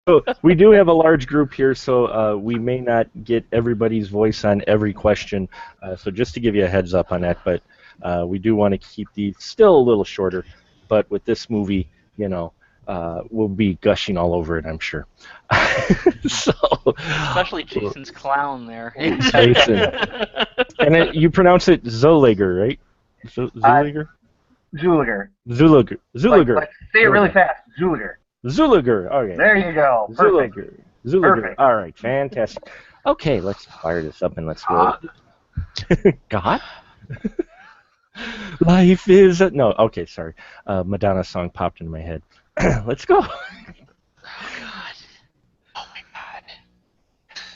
So we do have a large group here, so we may not get everybody's voice on every question. So just to give you a heads up on that, but we do want to keep these still a little shorter. But with this movie, we'll be gushing all over it, I'm sure. So, Especially Jason's clown there. Jason. And you pronounce it Zoliger, right? Zuliger? Zuliger. Zuliger. Like, say it really fast. Zuliger. Zuliger. Okay. There you go. Perfect. Zuliger. Perfect. All right. Fantastic. Okay, let's fire this up and let's go. God? Life is no. Okay, sorry. Madonna song popped into my head. Let's go.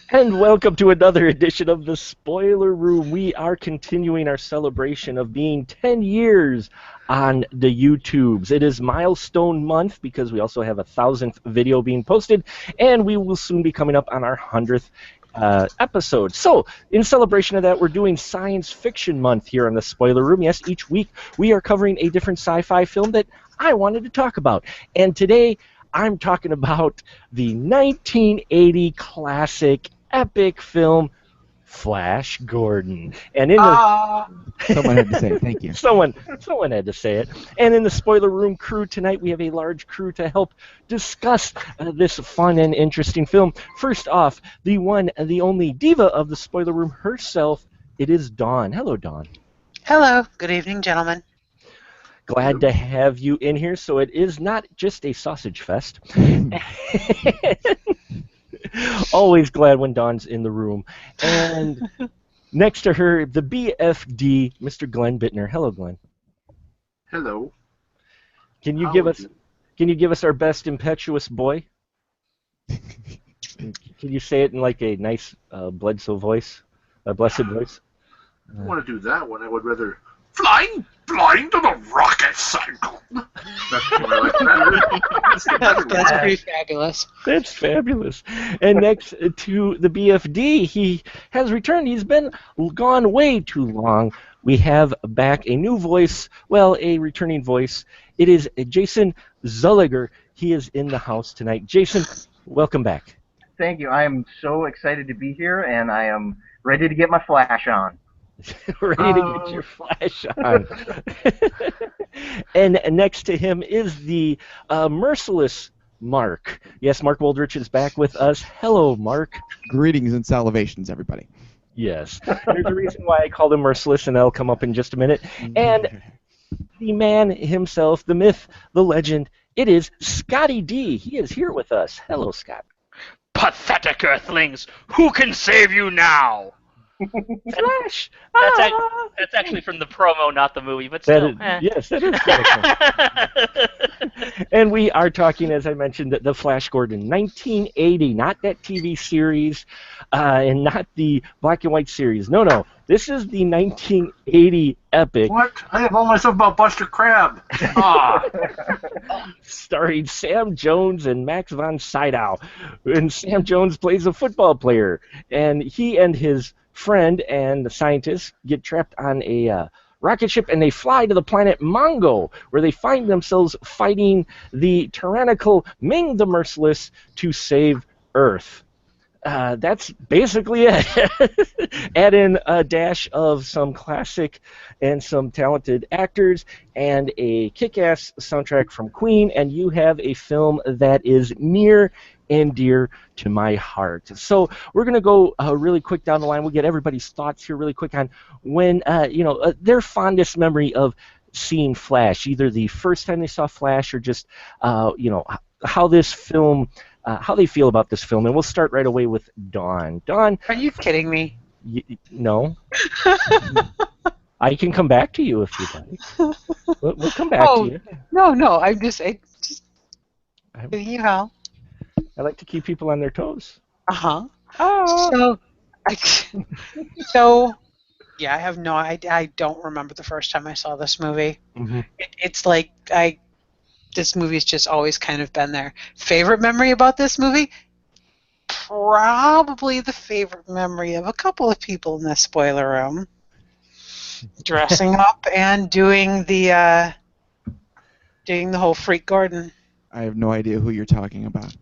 And welcome to another edition of the Spoiler Room. We are continuing our celebration of being 10 years on the YouTubes. It is milestone month because we also have 1,000th video being posted, and we will soon be coming up on our 100th episode. So, in celebration of that, we're doing Science Fiction Month here on the Spoiler Room. Yes, each week we are covering a different sci-fi film that I wanted to talk about. And today, I'm talking about the 1980 classic epic film Flash Gordon. And in the someone had to say it. Thank you. Someone had to say it. And in the Spoiler Room crew tonight, we have a large crew to help discuss this fun and interesting film. First off, the one and the only diva of the Spoiler Room herself, it is Dawn. Hello, Dawn. Hello. Good evening, gentlemen. Glad to have you in here. So it is not just a sausage fest. Always glad when Dawn's in the room. And next to her, the BFD, Mr. Glenn Bittner. Hello, Glenn. Hello. Can you give us our best impetuous boy? Can you say it in like a nice Bledsoe voice, a blessed voice? I don't want to do that one. I would rather flying blind to the rocket cycle. That's what I like better. That's pretty fabulous. That's fabulous. And next to the BFD, he has returned. He's been gone way too long. We have back a new voice, well, a returning voice. It is Jason Zoliger. He is in the house tonight. Jason, welcome back. Thank you. I am so excited to be here, and I am ready to get my flash on. Ready to get your flash on. And next to him is the merciless Mark. Yes, Mark Woldrich is back with us. Hello, Mark. Greetings and salivations, everybody. Yes. There's a reason why I called him merciless, and that'll come up in just a minute. And the man himself, the myth, the legend, it is Scotty D. He is here with us. Hello, Scott. Pathetic Earthlings! Who can save you now? Flash! That's actually from the promo, not the movie, but still. Yes, that is. And we are talking, as I mentioned, the Flash Gordon, 1980, not that TV series, and not the black and white series. No. This is the 1980 epic. What? I have all myself about Buster Crabbe. Starring Sam Jones and Max von Sydow. And Sam Jones plays a football player, and he and his friend and the scientist get trapped on a rocket ship, and they fly to the planet Mongo, where they find themselves fighting the tyrannical Ming the Merciless to save Earth. That's basically it. Add in a dash of some classic and some talented actors and a kick-ass soundtrack from Queen, and you have a film that is near and dear to my heart. So we're going to go really quick down the line. We'll get everybody's thoughts here really quick on when, their fondest memory of seeing Flash, either the first time they saw Flash or just, how this film, how they feel about this film. And we'll start right away with Dawn. Dawn. Are you kidding me? No. I can come back to you if you'd like. We'll come back to you. No, I'm just giving you hell. I like to keep people on their toes. Uh-huh. Oh. So, yeah, I don't remember the first time I saw this movie. Mm-hmm. It's like this movie's just always kind of been there. Favorite memory about this movie? Probably the favorite memory of a couple of people in the spoiler room. Dressing up and doing the whole Freak Gordon. I have no idea who you're talking about.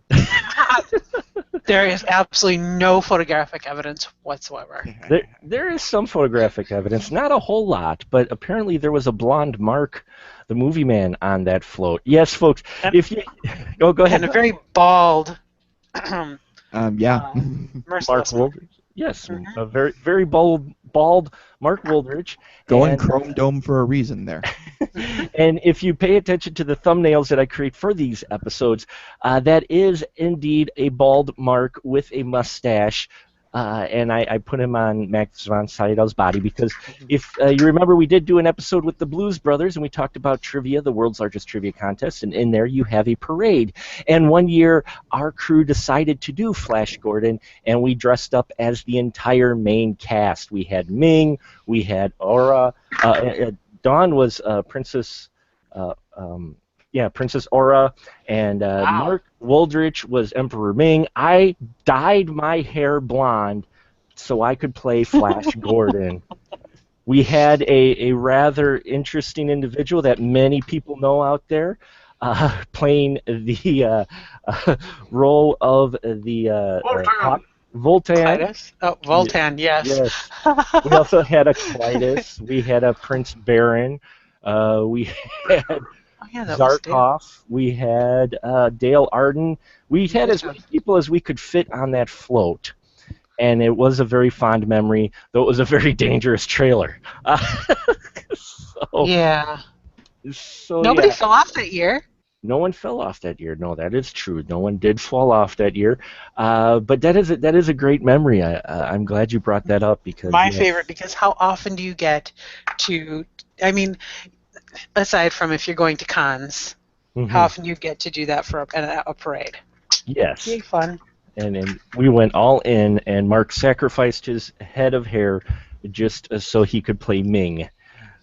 There is absolutely no photographic evidence whatsoever. There is some photographic evidence, not a whole lot, but apparently there was a blonde Mark, the movie man, on that float. Yes, folks. If you go ahead. And a very bald. Yeah. Merciless. Mark Woldridge. Yes, a very bald Mark Woldridge. Going Chrome Dome for a reason there. And if you pay attention to the thumbnails that I create for these episodes, that is indeed a bald Mark with a mustache. And I put him on Max von Sydow's body because if you remember, we did do an episode with the Blues Brothers, and we talked about trivia, the world's largest trivia contest, and in there you have a parade. And one year, our crew decided to do Flash Gordon, and we dressed up as the entire main cast. We had Ming, we had Aura, Dawn was Princess Aura, and Mark Woldridge was Emperor Ming. I dyed my hair blonde so I could play Flash Gordon. We had a rather interesting individual that many people know out there playing the role of the Voltan. Oh, Voltan, yes. We also had a Clytus. We had a Prince Baron. We had Zarkov. We had Dale Arden. We had as many people as we could fit on that float. And it was a very fond memory, though it was a very dangerous trailer. Nobody fell off that year. No one fell off that year. No, that is true. No one did fall off that year. But that is a great memory. I'm glad you brought that up because my favorite. Because how often do you get to? I mean, aside from if you're going to cons, how often do you get to do that for a parade? Yes. It'd be fun. And we went all in, and Mark sacrificed his head of hair just so he could play Ming.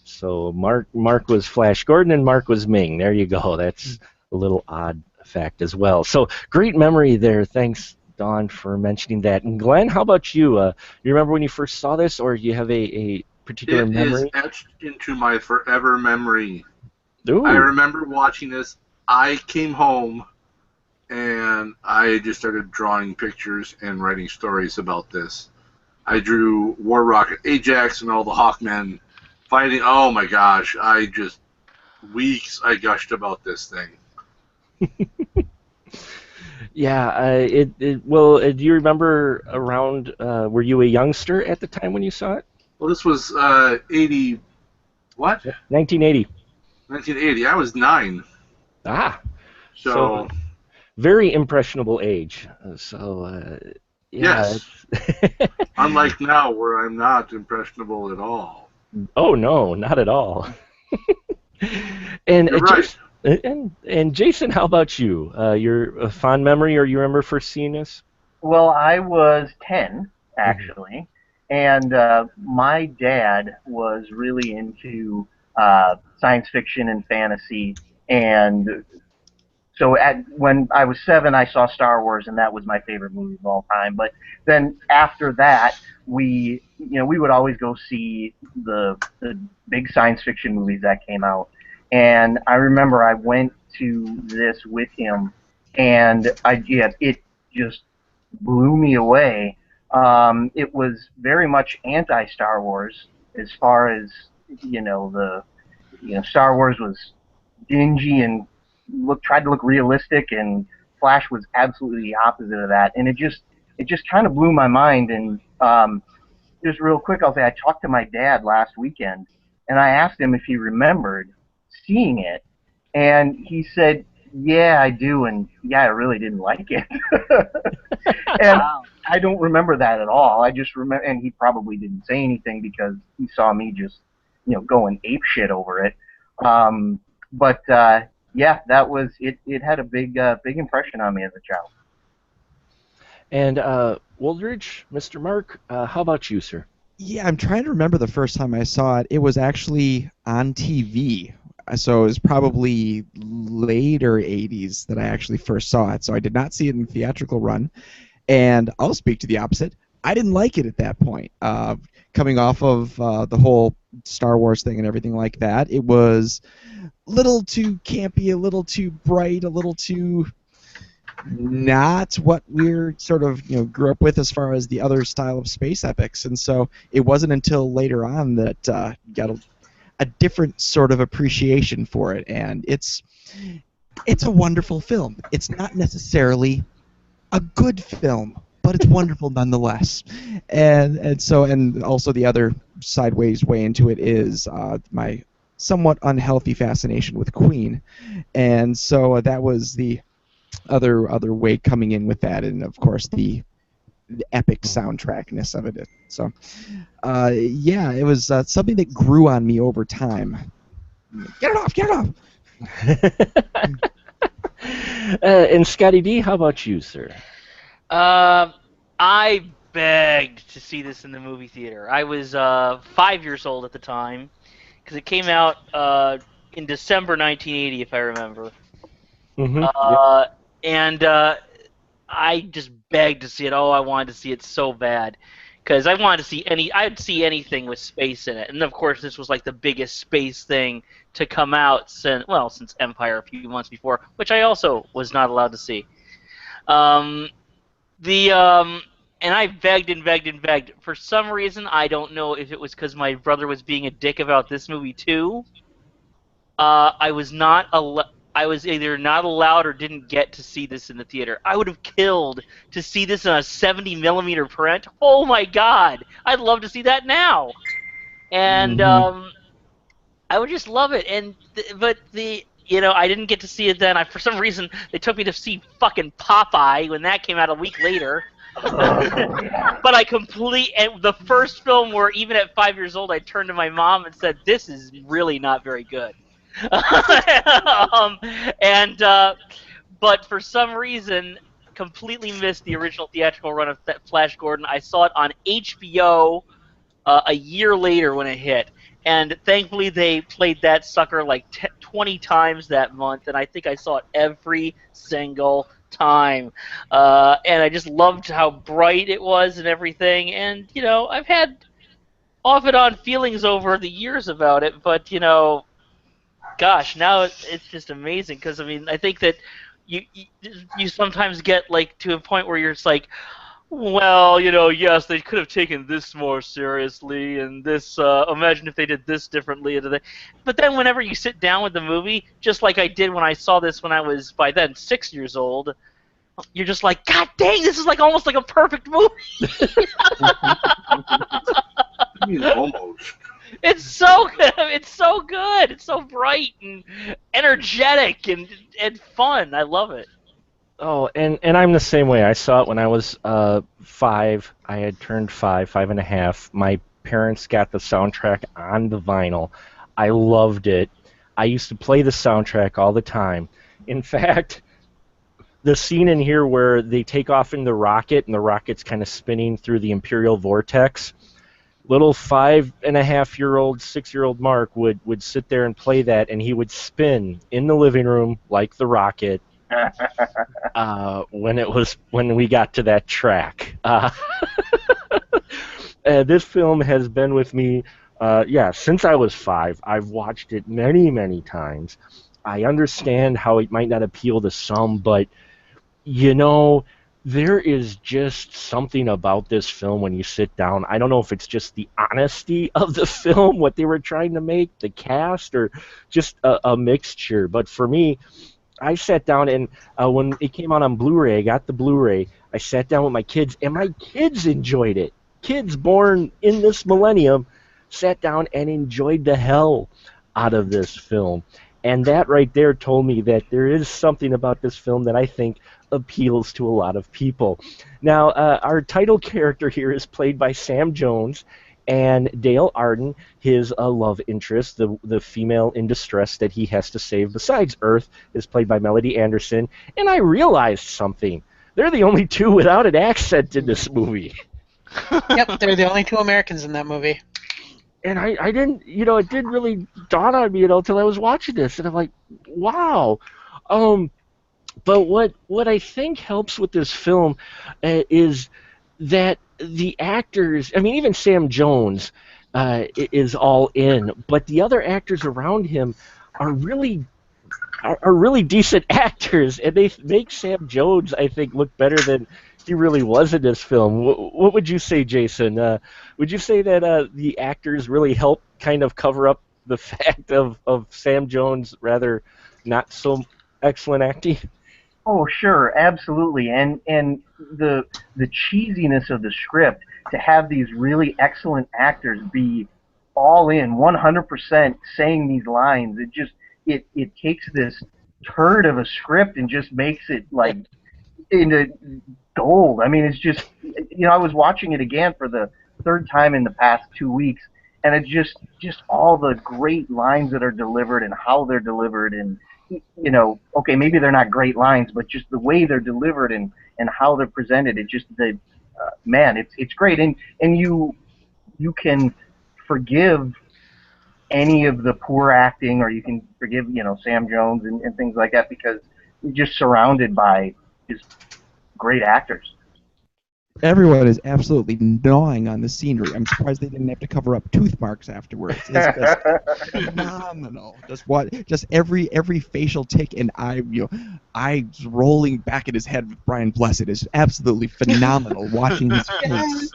So Mark was Flash Gordon, and Mark was Ming. There you go. That's a little odd fact as well. So great memory there. Thanks, Dawn, for mentioning that. And Glenn, how about you? You remember when you first saw this, or do you have a particular memory? It is etched into my forever memory. Ooh. I remember watching this. I came home, and I just started drawing pictures and writing stories about this. I drew War Rocket Ajax and all the Hawkmen fighting. Oh my gosh, weeks I gushed about this thing. Yeah, do you remember around, were you a youngster at the time when you saw it? Well, this was 80, what? 1980. 1980, I was 9. Ah. So very impressionable age. Yes. Unlike now, where I'm not impressionable at all. Oh no, not at all. And you're right. And Jason, how about you? Your fond memory, or you remember first seeing this? Well, I was 10 actually, and my dad was really into science fiction and fantasy, and so when I was 7, I saw Star Wars, and that was my favorite movie of all time. But then after that, we would always go see the big science fiction movies that came out. And I remember I went to this with him, and it just blew me away. It was very much anti-Star Wars, as far as Star Wars was dingy and tried to look realistic, and Flash was absolutely the opposite of that. And it just kind of blew my mind. And just real quick, I'll say I talked to my dad last weekend, and I asked him if he remembered seeing it, and he said, "Yeah, I do," and yeah, I really didn't like it. And I don't remember that at all. I just remember, and he probably didn't say anything because he saw me just going apeshit over it. Yeah, that was it. It had a big impression on me as a child. And Woldridge, Mr. Mark, how about you, sir? Yeah, I'm trying to remember the first time I saw it. It was actually on TV. So it was probably later 80s that I actually first saw it. So I did not see it in theatrical run. And I'll speak to the opposite. I didn't like it at that point. Coming off of the whole Star Wars thing and everything like that, it was a little too campy, a little too bright, a little too not what we're sort of grew up with as far as the other style of space epics, and so it wasn't until later on that got a different sort of appreciation for it, and it's a wonderful film. It's not necessarily a good film, but it's wonderful nonetheless. And also the other sideways way into it is my somewhat unhealthy fascination with Queen, and so that was the other way coming in with that, and of course the epic soundtrackness of it. So yeah, it was something that grew on me over time. Get it off! And Scotty D, how about you, sir? I begged to see this in the movie theater. I was 5 years old at the time, because it came out in December 1980, if I remember. Mm-hmm. And I just begged to see it. Oh, I wanted to see it so bad, because I wanted to see I'd see anything with space in it. And of course, this was like the biggest space thing to come out since Empire a few months before, which I also was not allowed to see. And I begged and begged and begged. For some reason, I don't know if it was because my brother was being a dick about this movie too. I was either not allowed or didn't get to see this in the theater. I would have killed to see this in a 70mm print. Oh my god, I'd love to see that now. And I would just love it. But I didn't get to see it then. For some reason, they took me to see fucking Popeye when that came out a week later. But the first film where even at 5 years old I turned to my mom and said, "This is really not very good." But for some reason, completely missed the original theatrical run of Flash Gordon. I saw it on HBO a year later when it hit, and thankfully they played that sucker like 20 times that month, and I think I saw it every single time. And I just loved how bright it was and everything. And I've had off and on feelings over the years about it, but gosh, now it's just amazing, because I think that you sometimes get like to a point where you're just like, well, yes, they could have taken this more seriously, and this imagine if they did this differently. But then whenever you sit down with the movie, just like I did when I saw this when I was by then 6 years old, you're just like, God dang, this is like almost like a perfect movie. Almost. It's so good. It's so good. It's so bright and energetic and fun. I love it. Oh, and I'm the same way. I saw it when I was 5. I had turned 5.5. My parents got the soundtrack on the vinyl. I loved it. I used to play the soundtrack all the time. In fact, the scene in here where they take off in the rocket and the rocket's kind of spinning through the Imperial Vortex, little 5.5-year-old, 6-year-old Mark would sit there and play that, and he would spin in the living room like the rocket when we got to that track. This film has been with me, since I was 5. I've watched it many, many times. I understand how it might not appeal to some, but there is just something about this film when you sit down. I don't know if it's just the honesty of the film, what they were trying to make, the cast, or just a mixture. But for me, I sat down, and when it came out on Blu-ray, I got the Blu-ray. I sat down with my kids, and my kids enjoyed it. Kids born in this millennium sat down and enjoyed the hell out of this film. And that right there told me that there is something about this film that I think appeals to a lot of people. Now, our title character here is played by Sam Jones, and Dale Arden, his love interest, the female in distress that he has to save besides Earth, is played by Melody Anderson. And I realized something. They're the only two without an accent in this movie. Yep, they're the only two Americans in that movie. And I didn't, it didn't really dawn on me, until I was watching this, and I'm like, wow. But what I think helps with this film is that the actors, even Sam Jones is all in, but the other actors around him are really are really decent actors, and they make Sam Jones, I think, look better than he really was in this film. What would you say, Jason? Would you say that the actors really helped kind of cover up the fact of Sam Jones' rather not so excellent acting? Oh, sure, absolutely, and the cheesiness of the script, to have these really excellent actors be all in 100% saying these lines, it takes this turd of a script and just makes it like into gold. I mean, it's just, I was watching it again for the third time in the past 2 weeks, and it's just all the great lines that are delivered and how they're delivered, and okay, maybe they're not great lines, but just the way they're delivered and how they're presented, man, it's great, and you can forgive any of the poor acting, or you can forgive Sam Jones and things like that, because you're just surrounded by just great actors. Everyone is absolutely gnawing on the scenery. I'm surprised they didn't have to cover up tooth marks afterwards. It's just phenomenal. Just every facial tick and eyes rolling back in his head with Brian Blessed is absolutely phenomenal. Watching his face.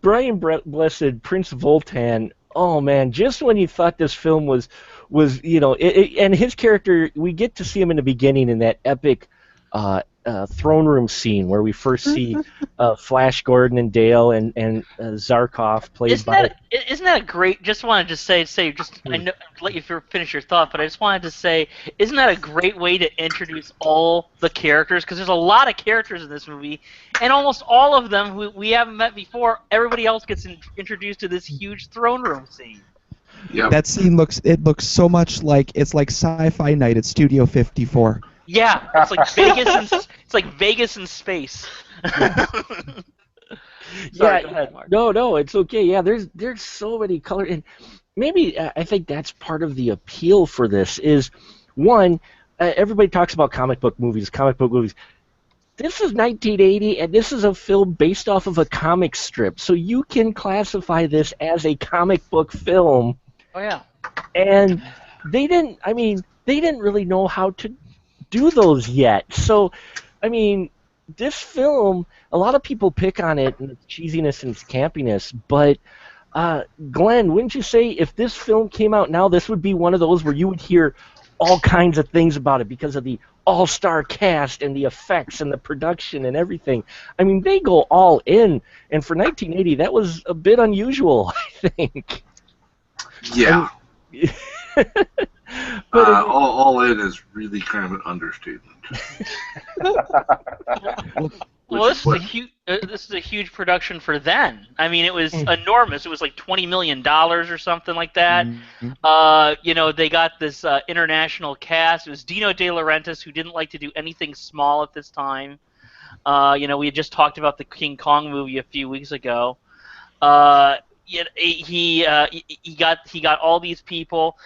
Brian Blessed, Prince Voltan. Oh man, just when you thought this film was and his character, we get to see him in the beginning in that epic throne room scene where we first see Flash Gordon and Dale and Zarkov played isn't that a great? Just wanted to say I know, let you finish your thought, but I just wanted to say, isn't that a great way to introduce all the characters? Because there's a lot of characters in this movie, and almost all of them who we haven't met before. Everybody else gets introduced to this huge throne room scene. Yep. That scene looks so much like Sci-Fi Night at Studio 54. Yeah, it's like Vegas. It's like Vegas in space. Sorry, go ahead, Mark. No, it's okay. Yeah, there's so many colors, and maybe I think that's part of the appeal for this. Is one, everybody talks about comic book movies. This is 1980, and this is a film based off of a comic strip, so you can classify this as a comic book film. Oh yeah. And they didn't really know how to do those yet. So, I mean, this film, a lot of people pick on it and its cheesiness and its campiness, but Glenn, wouldn't you say if this film came out now, this would be one of those where you would hear all kinds of things about it because of the all-star cast and the effects and the production and everything? I mean, they go all in, and for 1980, that was a bit unusual, I think. Yeah. But all in is really kind of an understatement. Well, this is a huge production for then. I mean, it was enormous. It was like $20 million or something like that. Mm-hmm. They got this international cast. It was Dino De Laurentiis, who didn't like to do anything small at this time. We had just talked about the King Kong movie a few weeks ago. He got all these people.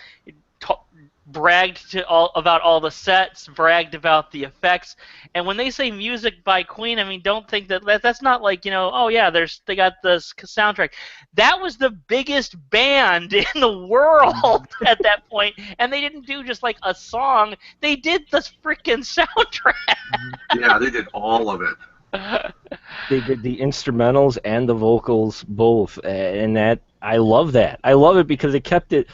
Bragged about all the sets, bragged about the effects, and when they say music by Queen, I mean, don't think that's not like, oh yeah, they got this soundtrack. That was the biggest band in the world at that point, and they didn't do just like a song, they did this freaking soundtrack. Yeah, they did all of it. They did the instrumentals and the vocals both, and that I love that. I love it because it kept it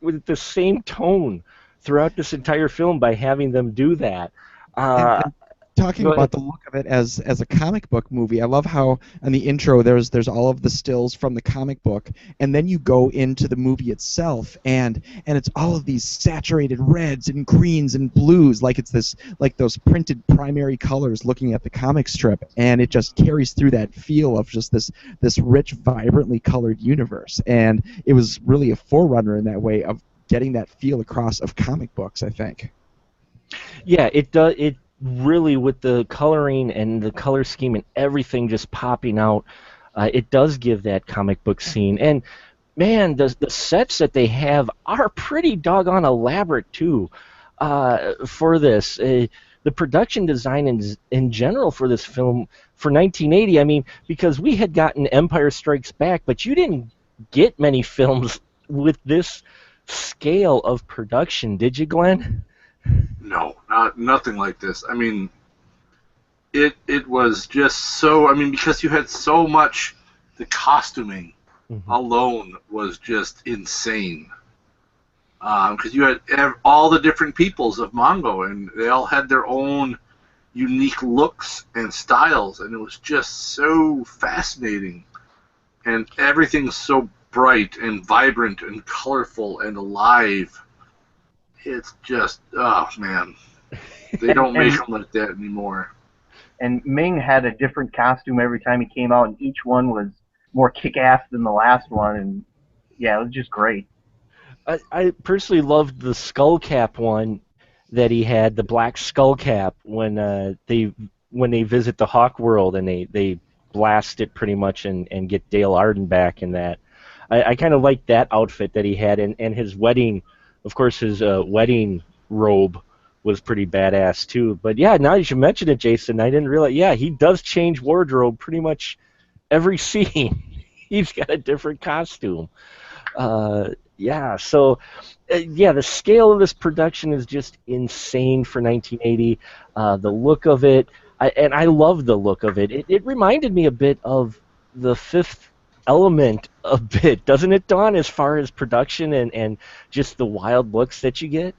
with the same tone throughout this entire film by having them do that. And talking about the look of it as a comic book movie, I love how in the intro there's all of the stills from the comic book, and then you go into the movie itself, and it's all of these saturated reds and greens and blues, like those printed primary colors looking at the comic strip, and it just carries through that feel of just this rich, vibrantly colored universe, and it was really a forerunner in that way of getting that feel across of comic books, I think. Yeah, it does. It really, with the coloring and the color scheme and everything just popping out, it does give that comic book scene. And man, the sets that they have are pretty doggone elaborate too. For this, the production design in general for this film for 1980. I mean, because we had gotten Empire Strikes Back, but you didn't get many films with this scale of production, did you, Glenn? No, nothing like this. I mean, it was just so. I mean, because you had so much, the costuming alone was just insane. Because you had all the different peoples of Mongo, and they all had their own unique looks and styles, and it was just so fascinating. And everything's so bright and vibrant and colorful and alive. It's just, oh man, they don't make them like that anymore. And Ming had a different costume every time he came out, and each one was more kick-ass than the last one, and yeah, it was just great. I personally loved the skull cap one that he had, the black skull cap, when they visit the Hawk World and they blast it pretty much and get Dale Arden back in that. I kind of liked that outfit that he had, and his wedding, of course, his wedding robe was pretty badass too. But yeah, now that you mention it, Jason, I didn't realize. Yeah, he does change wardrobe pretty much every scene. He's got a different costume. Yeah, so yeah, the scale of this production is just insane for 1980. The look of it, and I love the look of it. It reminded me a bit of The Fifth Element a bit, doesn't it, Dawn, as far as production and just the wild looks that you get?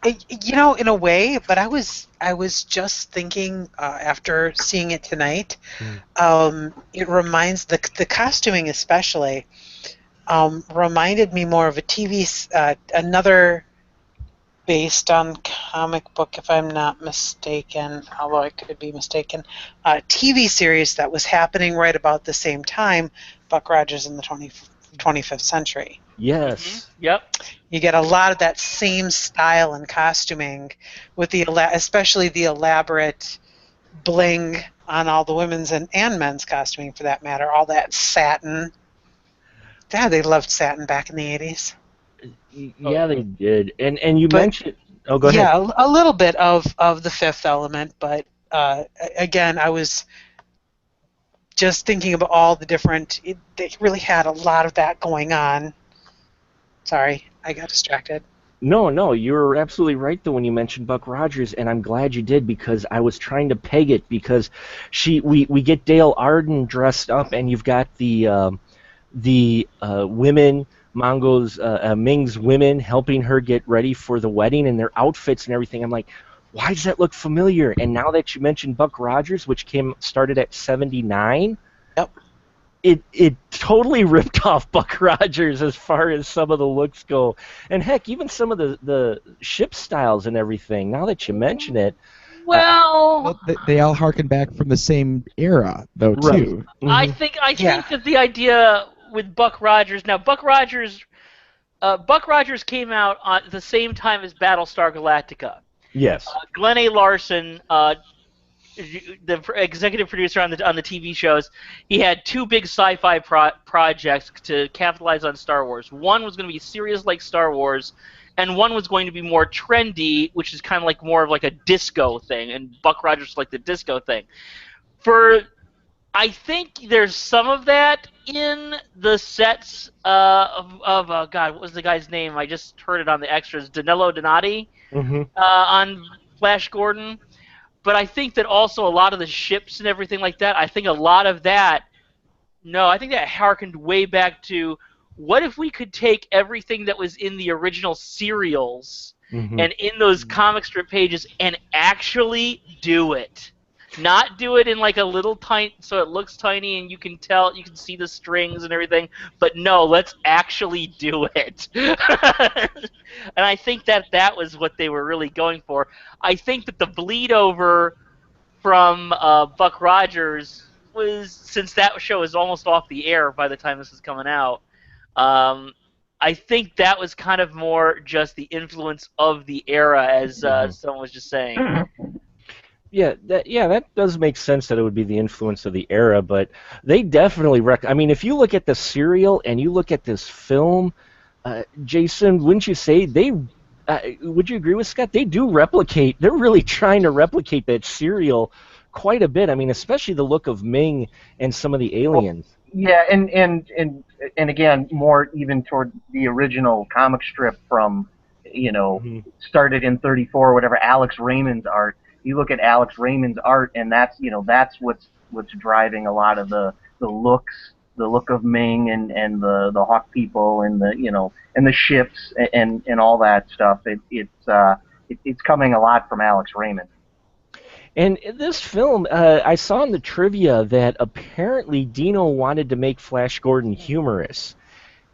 You know, in a way, but I was just thinking after seeing it tonight, it reminds the costuming especially reminded me more of a TV another based on comic book, if I'm not mistaken, although I could be mistaken, TV series that was happening right about the same time, Buck Rogers in the 25th Century. Yes. Mm-hmm. Yep. You get a lot of that same style and costuming, with especially the elaborate bling on all the women's and men's costuming, for that matter. All that satin. Yeah, they loved satin back in the 80s. Yeah, they did. And you mentioned. Oh, go ahead. Yeah, a little bit of The Fifth Element, but again, I was just thinking about all the different. They really had a lot of that going on. Sorry, I got distracted. No, you were absolutely right though when you mentioned Buck Rogers, and I'm glad you did, because I was trying to peg it, because we get Dale Arden dressed up, and you've got the women, Ming's women, helping her get ready for the wedding, and their outfits and everything. I'm like, why does that look familiar? And now that you mentioned Buck Rogers, which started at 79, yep, it totally ripped off Buck Rogers as far as some of the looks go, and heck, even some of the ship styles and everything. Now that you mention it, well, they all harken back from the same era, though, too. Right. Mm-hmm. I think that the idea with Buck Rogers. Now, Buck Rogers came out at the same time as Battlestar Galactica. Yes. Glenn A. Larson, the executive producer on the TV shows, he had two big sci-fi projects to capitalize on Star Wars. One was going to be serious like Star Wars, and one was going to be more trendy, which is kind of like more of like a disco thing, and Buck Rogers liked the disco thing. I think there's some of that in the sets of God, what was the guy's name? I just heard it on the extras. Danilo Donati on Flash Gordon. But I think that also a lot of the ships and everything like that, I think a lot of that, I think that harkened way back to, what if we could take everything that was in the original serials and in those comic strip pages and actually do it? Not do it in like a little tiny, so it looks tiny and you can see the strings and everything, but no, let's actually do it. And I think that was what they were really going for. I think that the bleed over from Buck Rogers was, since that show is almost off the air by the time this is coming out, I think that was kind of more just the influence of the era, as someone was just saying. Yeah, that does make sense that it would be the influence of the era, but they definitely I mean, if you look at the serial and you look at this film, Jason, wouldn't you say would you agree with Scott? They do replicate. They're really trying to replicate that serial quite a bit. I mean, especially the look of Ming and some of the aliens. Yeah, and again, more even toward the original comic strip from, started in '34, whatever. Alex Raymond's art. You look at Alex Raymond's art, and that's what's driving a lot of the looks, the look of Ming and the Hawk people and and the ships and all that stuff. It's coming a lot from Alex Raymond. And in this film, I saw in the trivia that apparently Dino wanted to make Flash Gordon humorous,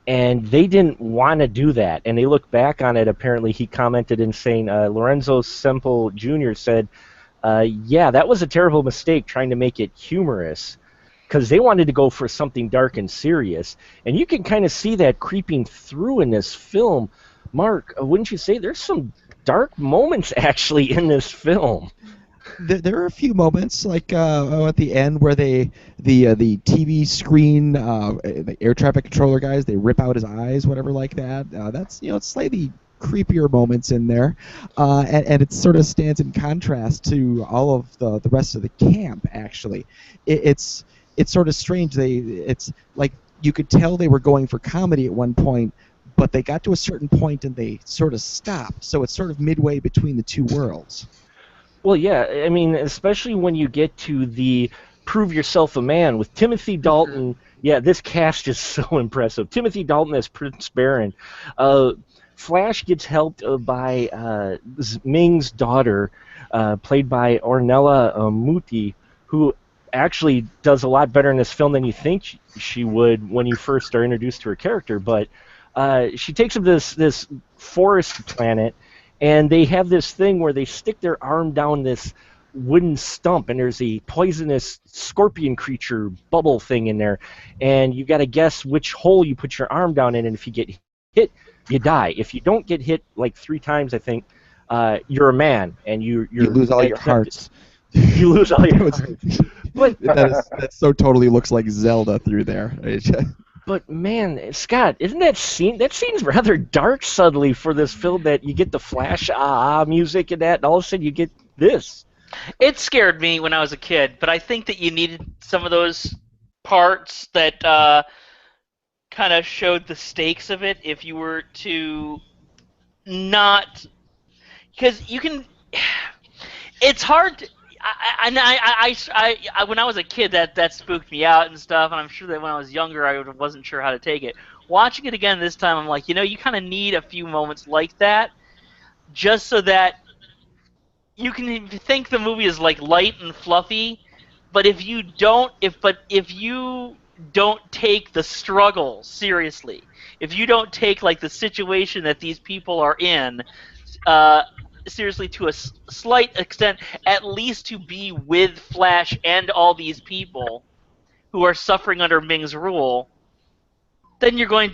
and they didn't want to do that. And they look back on it. Apparently, he commented in saying, Lorenzo Semple Jr. said, "Yeah, that was a terrible mistake trying to make it humorous, because they wanted to go for something dark and serious." And you can kind of see that creeping through in this film. Mark, wouldn't you say there's some dark moments actually in this film? There are a few moments, like at the end, where the TV screen, the air traffic controller guys, they rip out his eyes, whatever, like that. That's it's slightly creepier moments in there, and it sort of stands in contrast to all of the rest of the camp. Actually, it's sort of strange. It's like you could tell they were going for comedy at one point, but they got to a certain point and they sort of stopped. So it's sort of midway between the two worlds. Well, yeah, I mean, especially when you get to the Prove Yourself a Man with Timothy Dalton. Yeah, this cast is so impressive. Timothy Dalton as Prince Baron. Flash gets helped by Ming's daughter, played by Ornella Muti, who actually does a lot better in this film than you think she would when you first are introduced to her character. But she takes him to this forest planet, and they have this thing where they stick their arm down this wooden stump, and there's a poisonous scorpion creature bubble thing in there, and you got to guess which hole you put your arm down in, and if you get hit, you die. If you don't get hit like 3 times, I think, you're a man, and you lose all your hearts. You lose all your hearts. But that so totally looks like Zelda through there. But man, Scott, isn't that seems rather dark suddenly for this film, that you get the Flash music and that, and all of a sudden you get this. It scared me when I was a kid, but I think that you needed some of those parts that kind of showed the stakes of it if you were to not, because you can. It's hard to, I when I was a kid, that spooked me out and stuff, and I'm sure that when I was younger, I wasn't sure how to take it. Watching it again this time, I'm like, you kind of need a few moments like that, just so that you can think the movie is like light and fluffy, but if you don't take the struggle seriously, if you don't take like the situation that these people are in seriously to a slight extent, at least to be with Flash and all these people who are suffering under Ming's rule, then you're not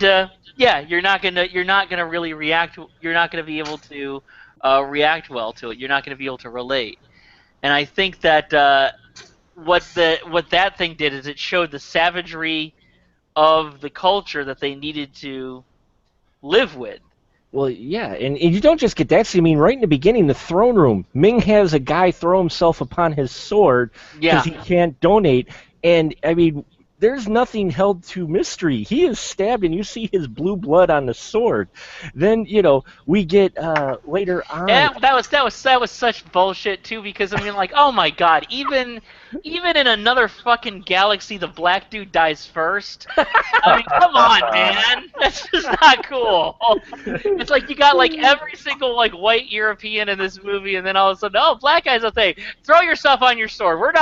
gonna really react. You're not gonna be able to react well to it. You're not gonna be able to relate. And I think that what that thing did is it showed the savagery of the culture that they needed to live with. Well, yeah, and you don't just get that. So, I mean, right in the beginning, the throne room, Ming has a guy throw himself upon his sword because he can't donate. And, I mean, there's nothing held to mystery. He is stabbed, and you see his blue blood on the sword. Then, we get later on. Yeah, that was such bullshit too. Because I mean, like, oh my god, even in another fucking galaxy, the black dude dies first. I mean, come on, man, that's just not cool. It's like you got like every single like white European in this movie, and then all of a sudden, oh, black guy's a thing. Throw yourself on your sword. We're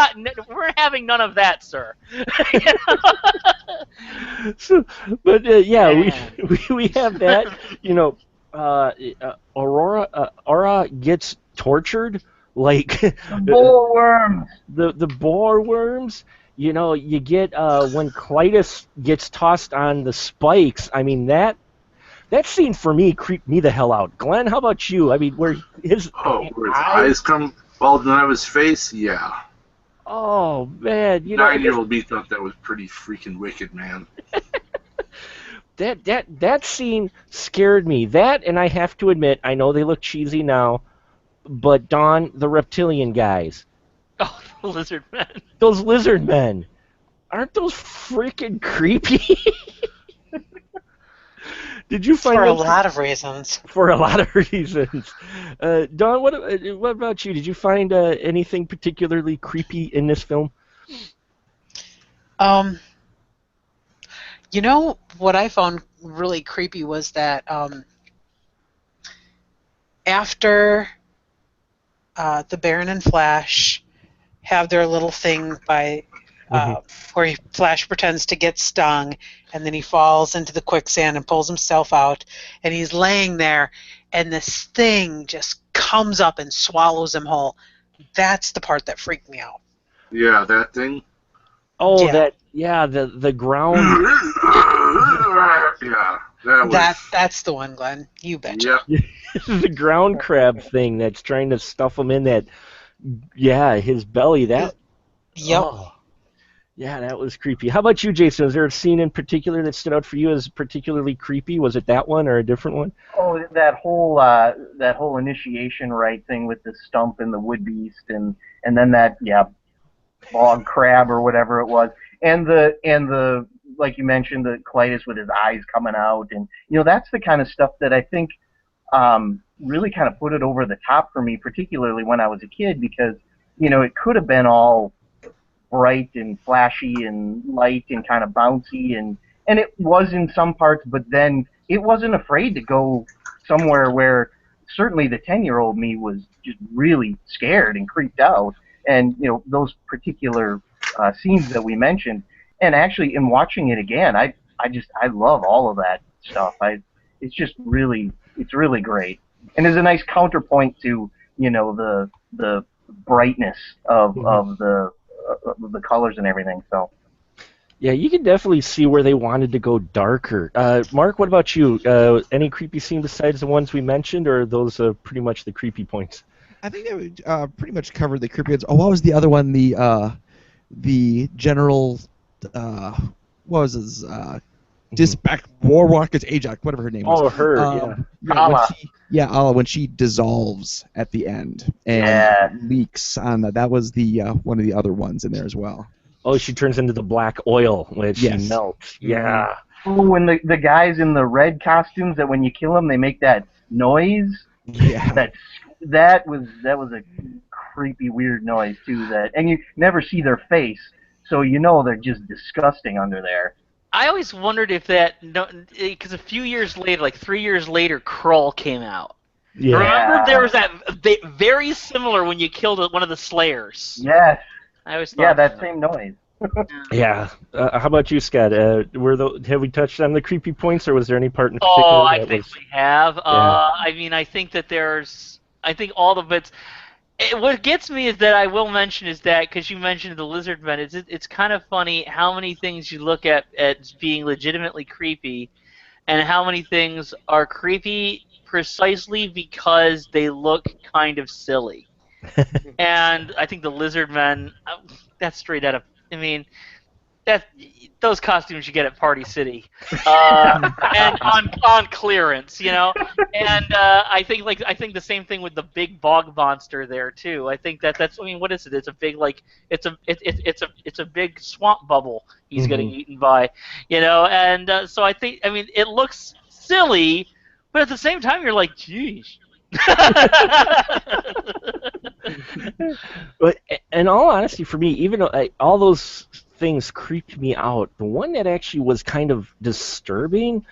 having none of that, sir. So, but yeah, we have that. Aura gets tortured like the boar worms. The boar worms. You get when Clytus gets tossed on the spikes. I mean that scene for me creeped me the hell out. Glenn, how about you? I mean, where his eyes come bulging out of his face. Yeah. Oh man, 9-year-old me thought that was pretty freaking wicked, man. That scene scared me. That, and I have to admit, I know they look cheesy now, but Dawn, the reptilian guys. Oh, the lizard men. Those lizard men. Aren't those freaking creepy? Did you find For a them lot of reasons. for a lot of reasons? Dawn, what about you? Did you find anything particularly creepy in this film? You know what I found really creepy was that after the Baron and Flash have their little thing by where Flash pretends to get stung, and then he falls into the quicksand and pulls himself out, and he's laying there, and this thing just comes up and swallows him whole. That's the part that freaked me out. Yeah, that thing. Oh, Yeah. the ground. Yeah, that was. That's the one, Glenn. You betcha. Yeah, The ground crab thing that's trying to stuff him in that. Yeah, his belly. That. Yep. Oh. Yeah, that was creepy. How about you, Jason? Was there a scene in particular that stood out for you as particularly creepy? Was it that one or a different one? Oh, that whole initiation rite thing with the stump and the wood beast, and then that bog crab or whatever it was, and the like you mentioned, the Clytus with his eyes coming out, and that's the kind of stuff that I think really kind of put it over the top for me, particularly when I was a kid, because it could have been all bright and flashy and light and kind of bouncy, and it was in some parts, but then it wasn't afraid to go somewhere where certainly the 10-year-old me was just really scared and creeped out. And those particular scenes that we mentioned, and actually in watching it again, I love all of that stuff. It's really great, and is a nice counterpoint to the brightness of the colors and everything. So Yeah, you can definitely see where they wanted to go darker. Mark, what about you? Any creepy scene besides the ones we mentioned, or are those pretty much the creepy points? I think they would pretty much cover the creepy ones. Oh, what was the other one? The general, what was his, Dispatch War Rockets Ajax, whatever her name was. Oh, her, yeah. Ala, when she dissolves at the end and leaks on that. That was the one of the other ones in there as well. Oh, she turns into the black oil when she melts. Yeah. Oh, and the guys in the red costumes that when you kill them, they make that noise. Yeah. That was a creepy, weird noise too. And you never see their face, so they're just disgusting under there. I always wondered if because a few years later, like 3 years later, Krull came out. Yeah. Remember there was that very similar when you killed one of the Slayers. Yes. I always thought that same noise. Yeah. How about you, Scott? Have we touched on the creepy points, or was there any part in particular? Oh, I think we have. I mean, I think that I think all the bits. What gets me is that I will mention is that because you mentioned the lizard men, it's kind of funny how many things you look at as being legitimately creepy, and how many things are creepy precisely because they look kind of silly. And I think the lizard men, that's straight out of. I mean, those costumes you get at Party City, and on clearance, And I think the same thing with the big bog monster there too. I think that's. I mean, what is it? It's a big it's a big swamp bubble he's getting eaten by, And so I think it looks silly, but at the same time you're like, geez. But in all honesty, for me, even though all those things creeped me out, the one that actually was kind of disturbing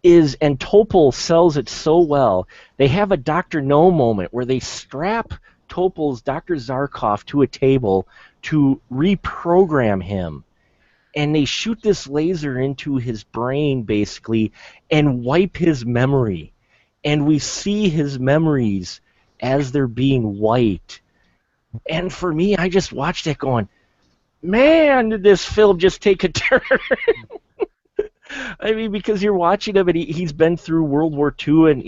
is, and Topol sells it so well, they have a Dr. No moment where they strap Topol's Dr. Zarkov to a table to reprogram him. And they shoot this laser into his brain, basically, and wipe his memory. And we see his memories as they're being wiped. And for me, I just watched it going, man, did this film just take a turn? I mean, because you're watching him, and he's been through World War II and,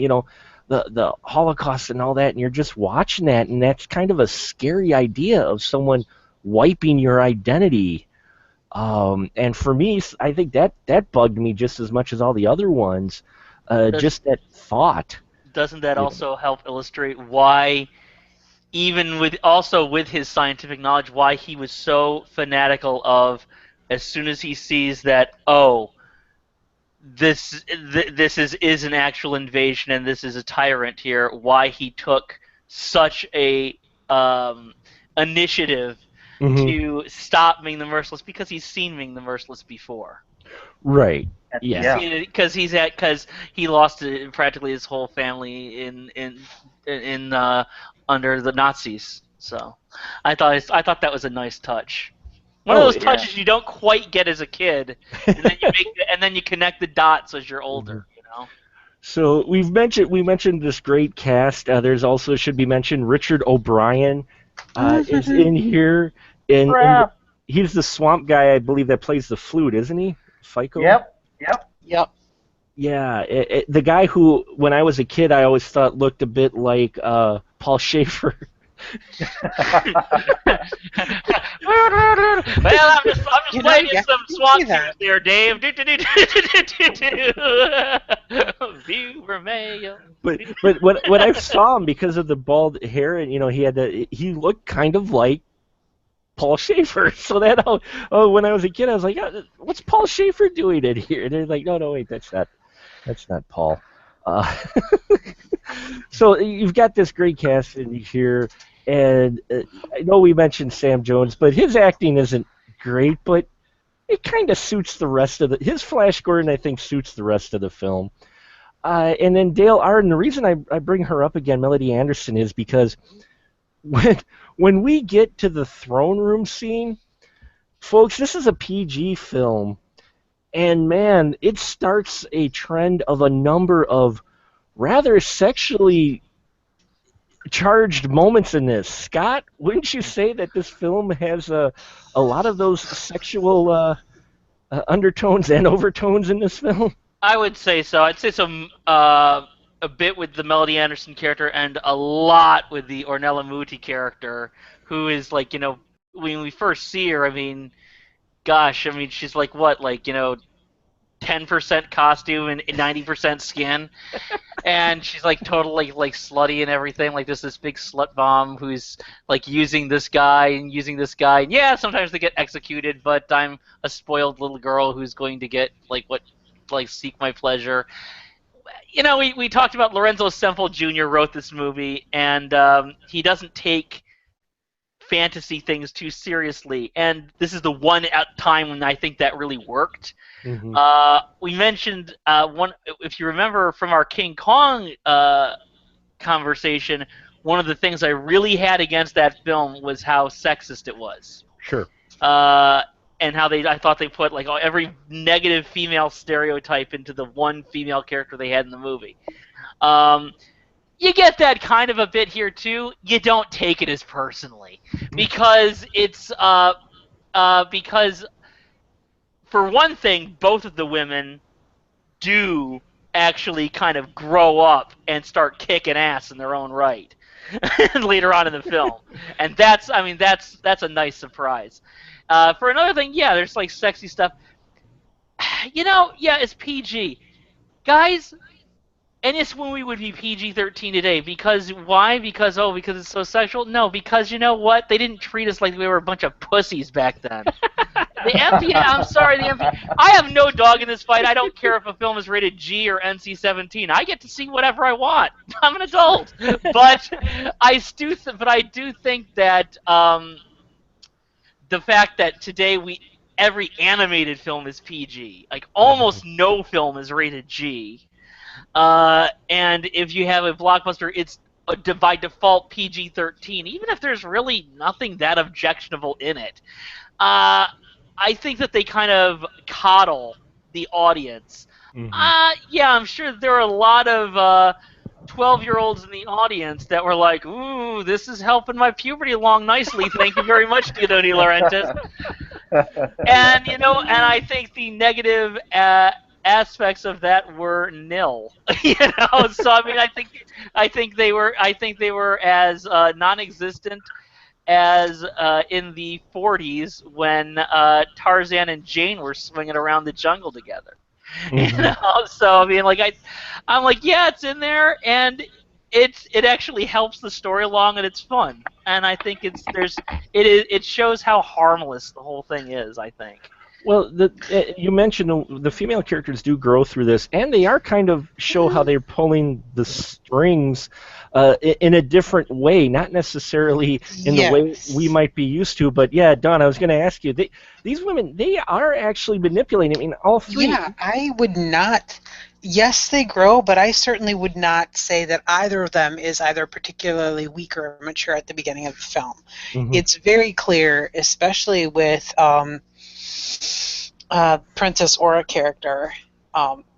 the Holocaust and all that, and you're just watching that, and that's kind of a scary idea of someone wiping your identity. And for me, I think that bugged me just as much as all the other ones, just that thought. Doesn't that also help illustrate why even with his scientific knowledge, why he was so fanatical of, as soon as he sees that, oh, this is an actual invasion and this is a tyrant here, why he took such a initiative to stop Ming the Merciless, because he's seen Ming the Merciless before. Right. Yeah. Because he lost practically his whole family in under the Nazis. So I thought that was a nice touch. One of those touches you don't quite get as a kid, and then you connect the dots as you're older. You know. So we mentioned this great cast. There's also, should be mentioned, Richard O'Brien is in here, and he's the swamp guy, I believe, that plays the flute, isn't he? FICO? Yep. Yeah, the guy who, when I was a kid, I always thought looked a bit like Paul Schaefer. Well, I'm just playing you some swamp tunes there, Dave. Viewer mail. But when I saw him, because of the bald hair, and he looked kind of like Paul Schaefer. So that when I was a kid, I was like, what's Paul Schaefer doing in here? And they're like, no, wait, that's not Paul. So you've got this great cast in here, and I know we mentioned Sam Jones, but his acting isn't great, but it kind of suits the rest of his Flash Gordon, I think, suits the rest of the film. And then Dale Arden, the reason I bring her up again, Melody Anderson, is because when we get to the throne room scene, folks, this is a PG film, and man, it starts a trend of a number of rather sexually charged moments in this. Scott, wouldn't you say that this film has a lot of those sexual undertones and overtones in this film? I would say so. I'd say some a bit with the Melody Anderson character and a lot with the Ornella Muti character, who is like, when we first see her, I mean, she's like what, 10% costume and 90% skin, and she's like totally like slutty and everything, like this big slut bomb who's like using this guy. And yeah, sometimes they get executed, but I'm a spoiled little girl who's going to get seek my pleasure. We talked about Lorenzo Semple Jr. wrote this movie, and he doesn't take fantasy things too seriously, and this is the one time when I think that really worked. Mm-hmm. We mentioned if you remember from our King Kong conversation, one of the things I really had against that film was how sexist it was. Sure. And how I thought they put every negative female stereotype into the one female character they had in the movie. You get that kind of a bit here too. You don't take it as personally, because it's because for one thing, both of the women do actually kind of grow up and start kicking ass in their own right later on in the film, and that's a nice surprise. For another thing, yeah, there's like sexy stuff. It's PG, guys. And it's when we would be PG-13 today. Because why? Because it's so sexual? No, because you know what? They didn't treat us like we were a bunch of pussies back then. The MPA, I'm sorry, I have no dog in this fight. I don't care if a film is rated G or NC-17. I get to see whatever I want. I'm an adult. But I do think that the fact that today every animated film is PG. Like almost no film is rated G. And if you have a blockbuster, it's by default PG-13, even if there's really nothing that objectionable in it. I think that they kind of coddle the audience. Mm-hmm. Yeah, I'm sure there are a lot of 12-year-olds in the audience that were like, ooh, this is helping my puberty along nicely. Thank you very much, Tito De Laurentiis. And, I think the negative aspects of that were nil. So I think they were as non-existent as in the 40s when Tarzan and Jane were swinging around the jungle together. Mm-hmm. So I'm like, yeah, it's in there, and it actually helps the story along, and it's fun. And I think it shows how harmless the whole thing is. I think. Well, you mentioned the female characters do grow through this, and they are kind of show how they're pulling the strings in a different way, not necessarily in the way we might be used to. But yeah, Dawn, I was going to ask you, these women, they are actually manipulating. I mean, all three. Yeah, I would not. Yes, they grow, but I certainly would not say that either of them is either particularly weak or mature at the beginning of the film. Mhm. It's very clear, especially with Princess Aura character.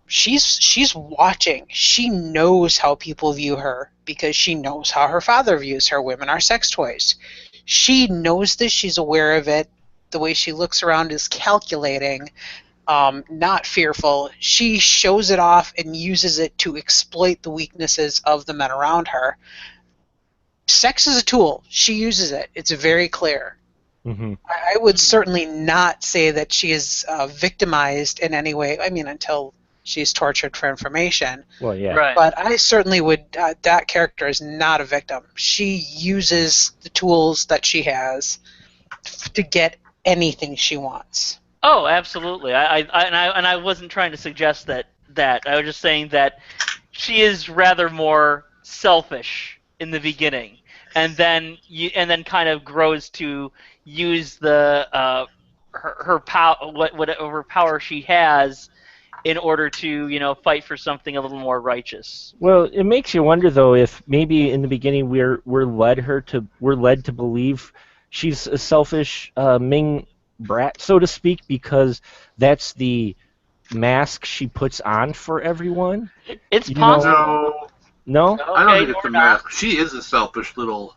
She's watching. She knows how people view her because she knows how her father views her. Women are sex toys. She knows this. She's aware of it. The way she looks around is calculating, not fearful. She shows it off and uses it to exploit the weaknesses of the men around her. Sex is a tool. She uses it. It's very clear. Mm-hmm. I would certainly not say that she is victimized in any way. I mean, until she's tortured for information. Well, yeah. Right. But I certainly would. That character is not a victim. She uses the tools that she has to get anything she wants. Oh, absolutely. I wasn't trying to suggest that. I was just saying that she is rather more selfish in the beginning, and then kind of grows to use the her power, whatever power she has, in order to fight for something a little more righteous. Well, it makes you wonder though if maybe in the beginning we're led to believe she's a selfish Ming brat, so to speak, because that's the mask she puts on for everyone. It's possible. No, No? I don't Okay, think it's or a not. mask. She is a selfish little.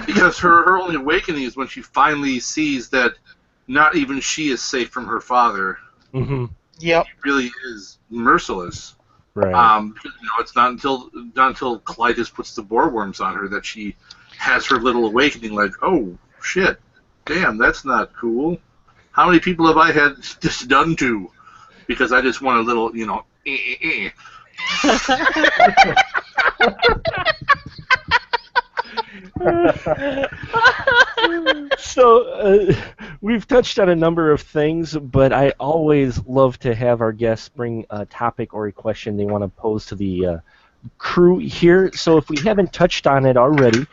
Because her only awakening is when she finally sees that not even she is safe from her father. Mm-hmm. Yep. She really is merciless. Right. It's not until Clytus puts the boar worms on her that she has her little awakening. Like, oh shit, damn, that's not cool. How many people have I had this done to? Because I just want a little, So we've touched on a number of things, but I always love to have our guests bring a topic or a question they want to pose to the crew here. So if we haven't touched on it already,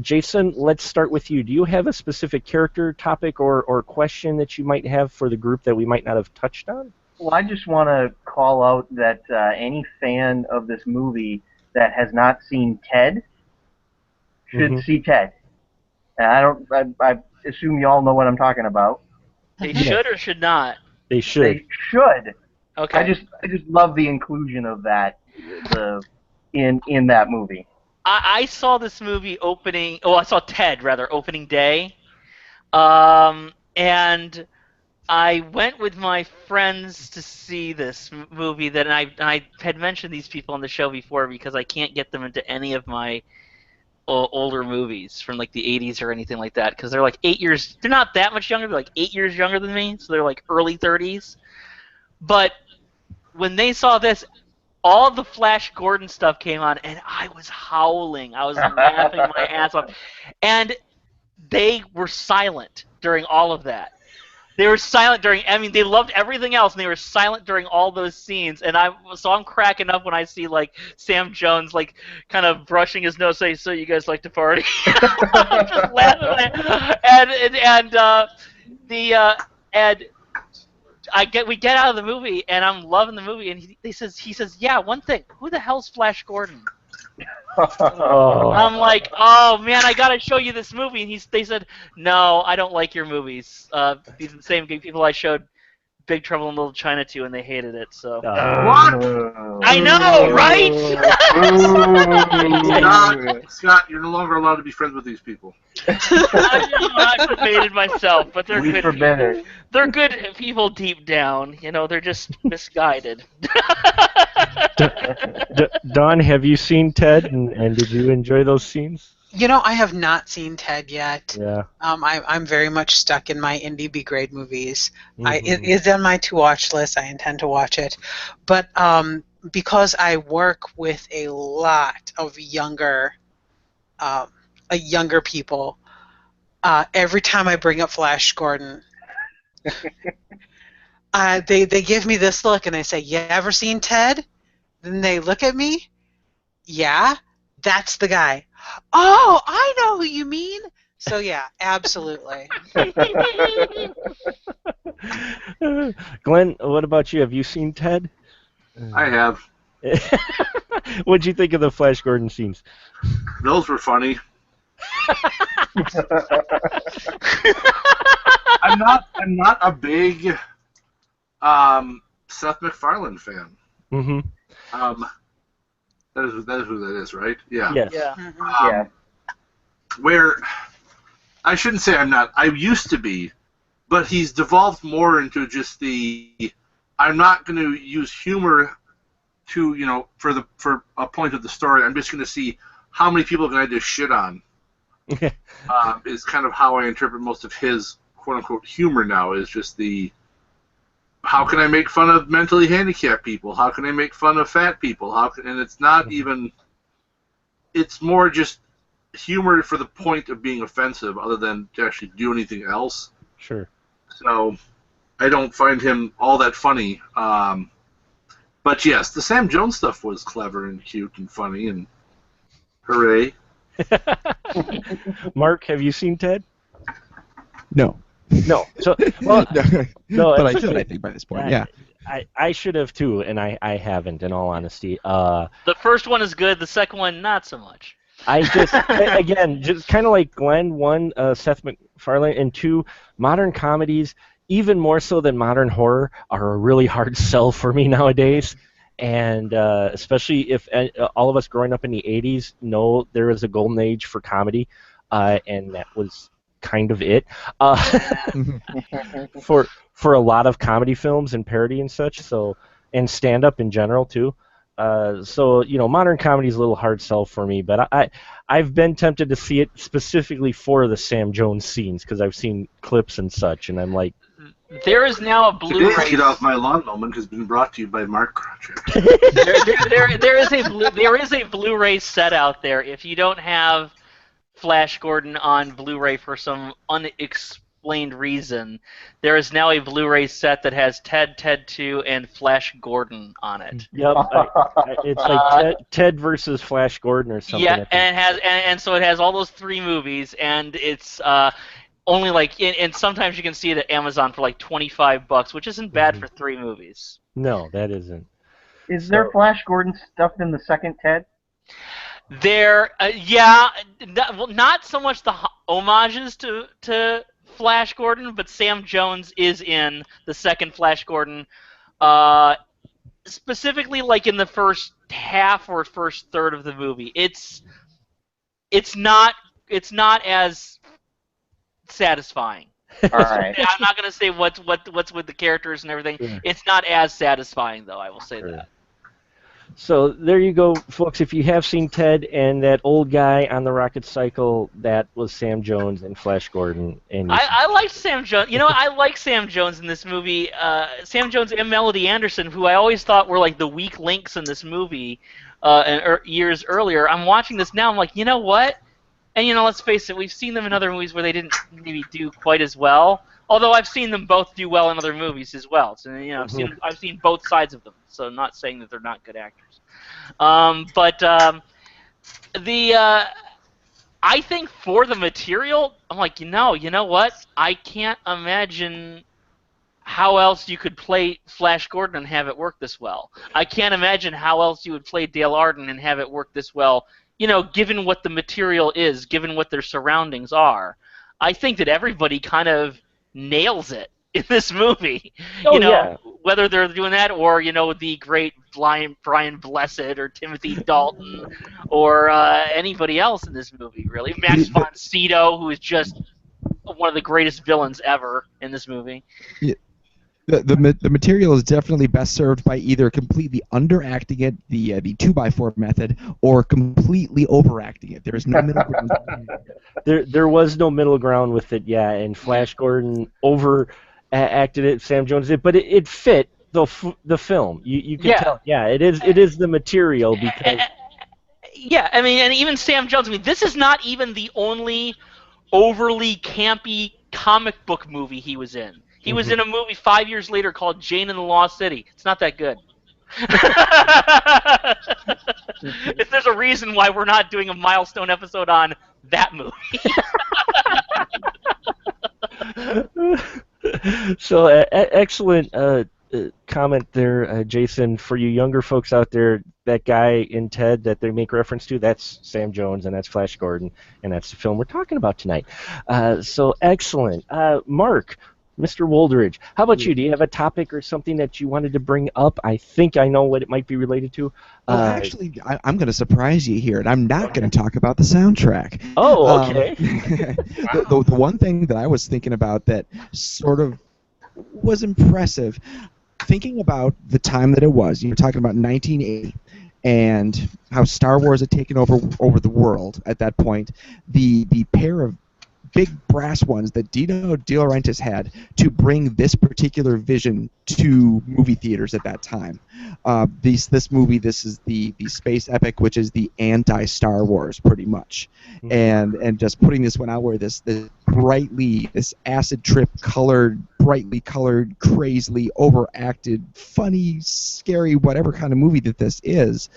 Jason, let's start with you. Do you have a specific character, topic, or question that you might have for the group that we might not have touched on? Well, I just want to call out that any fan of this movie that has not seen Ted should see Ted. And I assume you all know what I'm talking about. They should or should not. They should. They should. Okay. I just love the inclusion of that in that movie. I saw this movie opening. Oh, I saw Ted rather opening day, and I went with my friends to see this movie. That I had mentioned these people on the show before because I can't get them into any of my older movies from like the 80s or anything like that because they're like 8 years. They're not that much younger. They're like 8 years younger than me, so they're like early 30s. But when they saw this, all the Flash Gordon stuff came on, and I was howling. I was laughing my ass off. And they were silent during all of that. They were silent during, they loved everything else, and they were silent during all those scenes. And I'm cracking up when I see, like, Sam Jones, like, kind of brushing his nose, saying, so you guys like to party? I'm just laughing. We get out of the movie, and I'm loving the movie, and he says, yeah, one thing, who the hell's Flash Gordon? Oh. I'm like, oh man, I gotta show you this movie, and they said, no, I don't like your movies. These are the same people I showed Big Trouble in Little China to, and they hated it. So I know, right? Scott, you're no longer allowed to be friends with these people. I debated myself, but they're We good. forbid People. it. They're good people deep down. They're just misguided. Dawn, have you seen Ted, and did you enjoy those scenes? I have not seen Ted yet. Yeah. I'm very much stuck in my indie B grade movies. Mhm. It is on my to watch list. I intend to watch it, but because I work with a lot of younger people, every time I bring up Flash Gordon, they give me this look and they say, "You ever seen Ted?" Then they look at me. Yeah, that's the guy. Oh, I know who you mean. So yeah, absolutely. Glenn, what about you? Have you seen Ted? I have. What'd you think of the Flash Gordon scenes? Those were funny. I'm not a big Seth MacFarlane fan. Mm-hmm. That is who that is, right? Yeah. Yes. Yeah. Yeah. Where I shouldn't say I'm not. I used to be, but he's devolved more into just the. I'm not going to use humor to for a point of the story. I'm just going to see how many people can I just shit on. Is kind of how I interpret most of his quote unquote humor now. Is just the. How can I make fun of mentally handicapped people? How can I make fun of fat people? And it's not even. It's more just humor for the point of being offensive, other than to actually do anything else. Sure. So, I don't find him all that funny. But yes, the Sam Jones stuff was clever and cute and funny, and hooray! Mark, have you seen Ted? No. No. So, well, no, but I it's should, okay. I think, by this point. Yeah. I should have too, and I haven't, in all honesty. The first one is good. The second one, not so much. I just, again, just kind of like Glenn, one, Seth MacFarlane, and two, modern comedies, even more so than modern horror, are a really hard sell for me nowadays. And especially if all of us growing up in the 80s know there was a golden age for comedy, and that was kind of it for a lot of comedy films and parody and such. So, and stand-up in general too. So modern comedy is a little hard sell for me, but I've been tempted to see it specifically for the Sam Jones scenes because I've seen clips and such, and I'm like, there is now a Blu-ray. Today's Get Off My Lawn moment has been brought to you by Mark Project. there is a Blu-ray set out there. If you don't have Flash Gordon on Blu-ray for some unexplained reason, there is now a Blu-ray set that has Ted, Ted 2, and Flash Gordon on it. Yep, it's like Ted versus Flash Gordon or something. Yeah, and it has, and so it has all those three movies, and it's only like, and sometimes you can see it at Amazon for like $25, which isn't bad for three movies. No, that isn't. Is there Flash Gordon stuff in the second Ted? There, not so much the homages to Flash Gordon, but Sam Jones is in the second Flash Gordon, specifically like in the first half or first third of the movie. It's not as satisfying. All right. I'm not gonna say what's with the characters and everything. Sure. It's not as satisfying though. I will say Sure. that. So there you go, folks. If you have seen Ted and that old guy on the rocket cycle, that was Sam Jones and Flash Gordon. And I liked Sam Jones. I like Sam Jones in this movie. Sam Jones and Melody Anderson, who I always thought were like the weak links in this movie years earlier. I'm watching this now. I'm like, you know what? And let's face it, we've seen them in other movies where they didn't maybe do quite as well. Although I've seen them both do well in other movies as well. So I've seen both sides of them. So I'm not saying that they're not good actors. I think for the material, I'm like, you know what? I can't imagine how else you could play Flash Gordon and have it work this well. I can't imagine how else you would play Dale Arden and have it work this well, given what the material is, given what their surroundings are. I think that everybody kind of nails it in this movie. Yeah. Whether they're doing that or, the great Brian Blessed or Timothy Dalton or anybody else in this movie, really. Max von Sydow, who is just one of the greatest villains ever in this movie. Yeah. The material is definitely best served by either completely underacting it, the 2x4 method, or completely overacting it. There is no middle ground. There was no middle ground with it, yeah, and Flash Gordon overacted it, Sam Jones did, but it fit the film. You can Yeah. tell. Yeah, it is the material because. Yeah, I mean, and even Sam Jones. I mean, this is not even the only overly campy comic book movie he was in. He was in a movie 5 years later called Jane and the Lost City. It's not that good. If there's a reason why we're not doing a milestone episode on that movie. So excellent comment there, Jason. For you younger folks out there, that guy in Ted that they make reference to, that's Sam Jones, and that's Flash Gordon, and that's the film we're talking about tonight. So excellent. Mark, Mr. Woldridge, how about you? Do you have a topic or something that you wanted to bring up? I think I know what it might be related to. Well, actually, I'm going to surprise you here, and I'm not going to talk about the soundtrack. Oh, okay. The one thing that I was thinking about that sort of was impressive, thinking about the time that it was, you're talking about 1980, and how Star Wars had taken over the world at that point, the pair of big brass ones that Dino De Laurentiis had to bring this particular vision to movie theaters at that time. This movie, this is the space epic, which is the anti-Star Wars, pretty much, and just putting this one out where this acid trip colored, brightly colored, crazily overacted, funny, scary, whatever kind of movie that this is,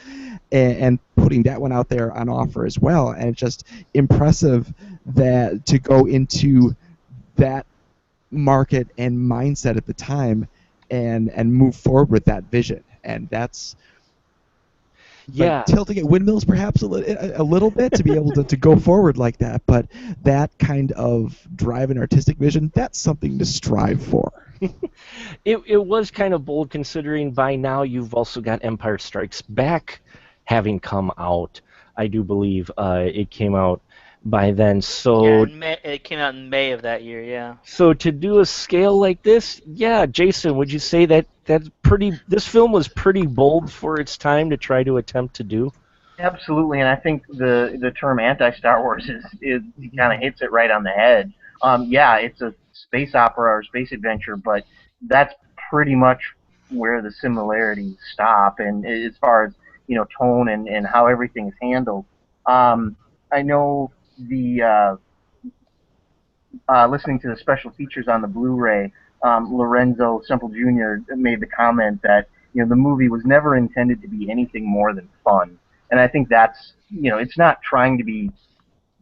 and putting that one out there on offer as well, and it's just impressive that to go into that market and mindset at the time and move forward with that vision. And that's tilting at windmills perhaps a little bit to be able to go forward like that, but that kind of drive and artistic vision, that's something to strive for. It was kind of bold considering by now you've also got Empire Strikes Back having come out. I do believe it came out by then. So it came out in May of that year, yeah. So to do a scale like this, yeah, Jason, would you say that's pretty? This film was pretty bold for its time to try to attempt to do. Absolutely, and I think the term anti-Star Wars is kind of hits it right on the head. Yeah, it's a space opera or space adventure, but that's pretty much where the similarities stop. And as far as tone and how everything is handled, I know the listening to the special features on the Blu-ray, Lorenzo Semple Jr. made the comment that the movie was never intended to be anything more than fun, and I think that's it's not trying to be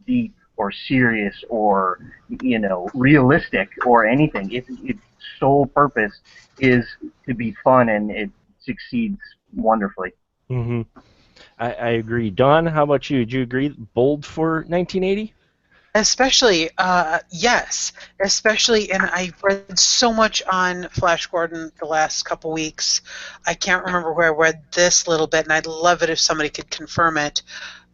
deep or serious or realistic or anything. Its sole purpose is to be fun, and it succeeds wonderfully. Mm-hmm. I agree. Don, how about you? Do you agree? Bold for 1980? Especially, yes. Especially, and I read so much on Flash Gordon the last couple weeks. I can't remember where I read this little bit, and I'd love it if somebody could confirm it.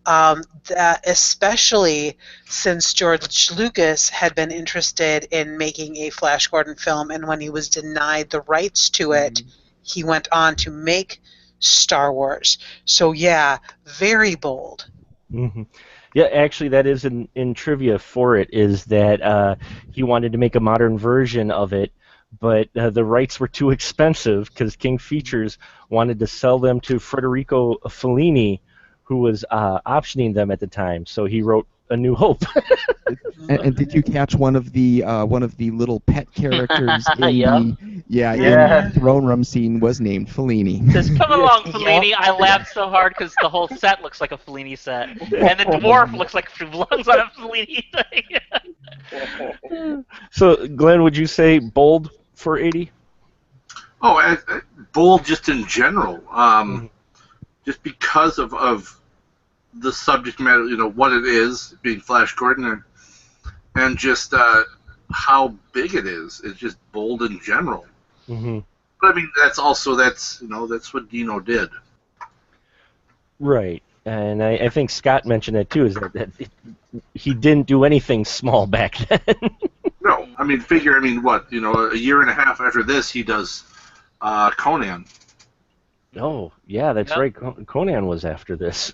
That especially since George Lucas had been interested in making a Flash Gordon film, and when he was denied the rights to it, he went on to make Star Wars. So yeah, very bold. Mm-hmm. Yeah, actually, that is in trivia for it, is that he wanted to make a modern version of it, but the rights were too expensive because King Features wanted to sell them to Federico Fellini, who was optioning them at the time. So he wrote A New Hope. And did you catch one of the little pet characters in in the throne room scene was named Fellini? Says, "Come along, Fellini." I laughed so hard because the whole set looks like a Fellini set, and the dwarf looks like he belongs on a Fellini thing. So, Glenn, would you say bold for 80? Oh, bold just in general. Just because of the subject matter, what it is, being Flash Gordon, and just how big it is. It's just bold in general. Mm-hmm. But I mean, that's what Dino did. Right, and I think Scott mentioned that too. Is that he didn't do anything small back then. No, I mean, what? A year and a half after this, he does Conan. Oh, yeah, that's right. Conan was after this.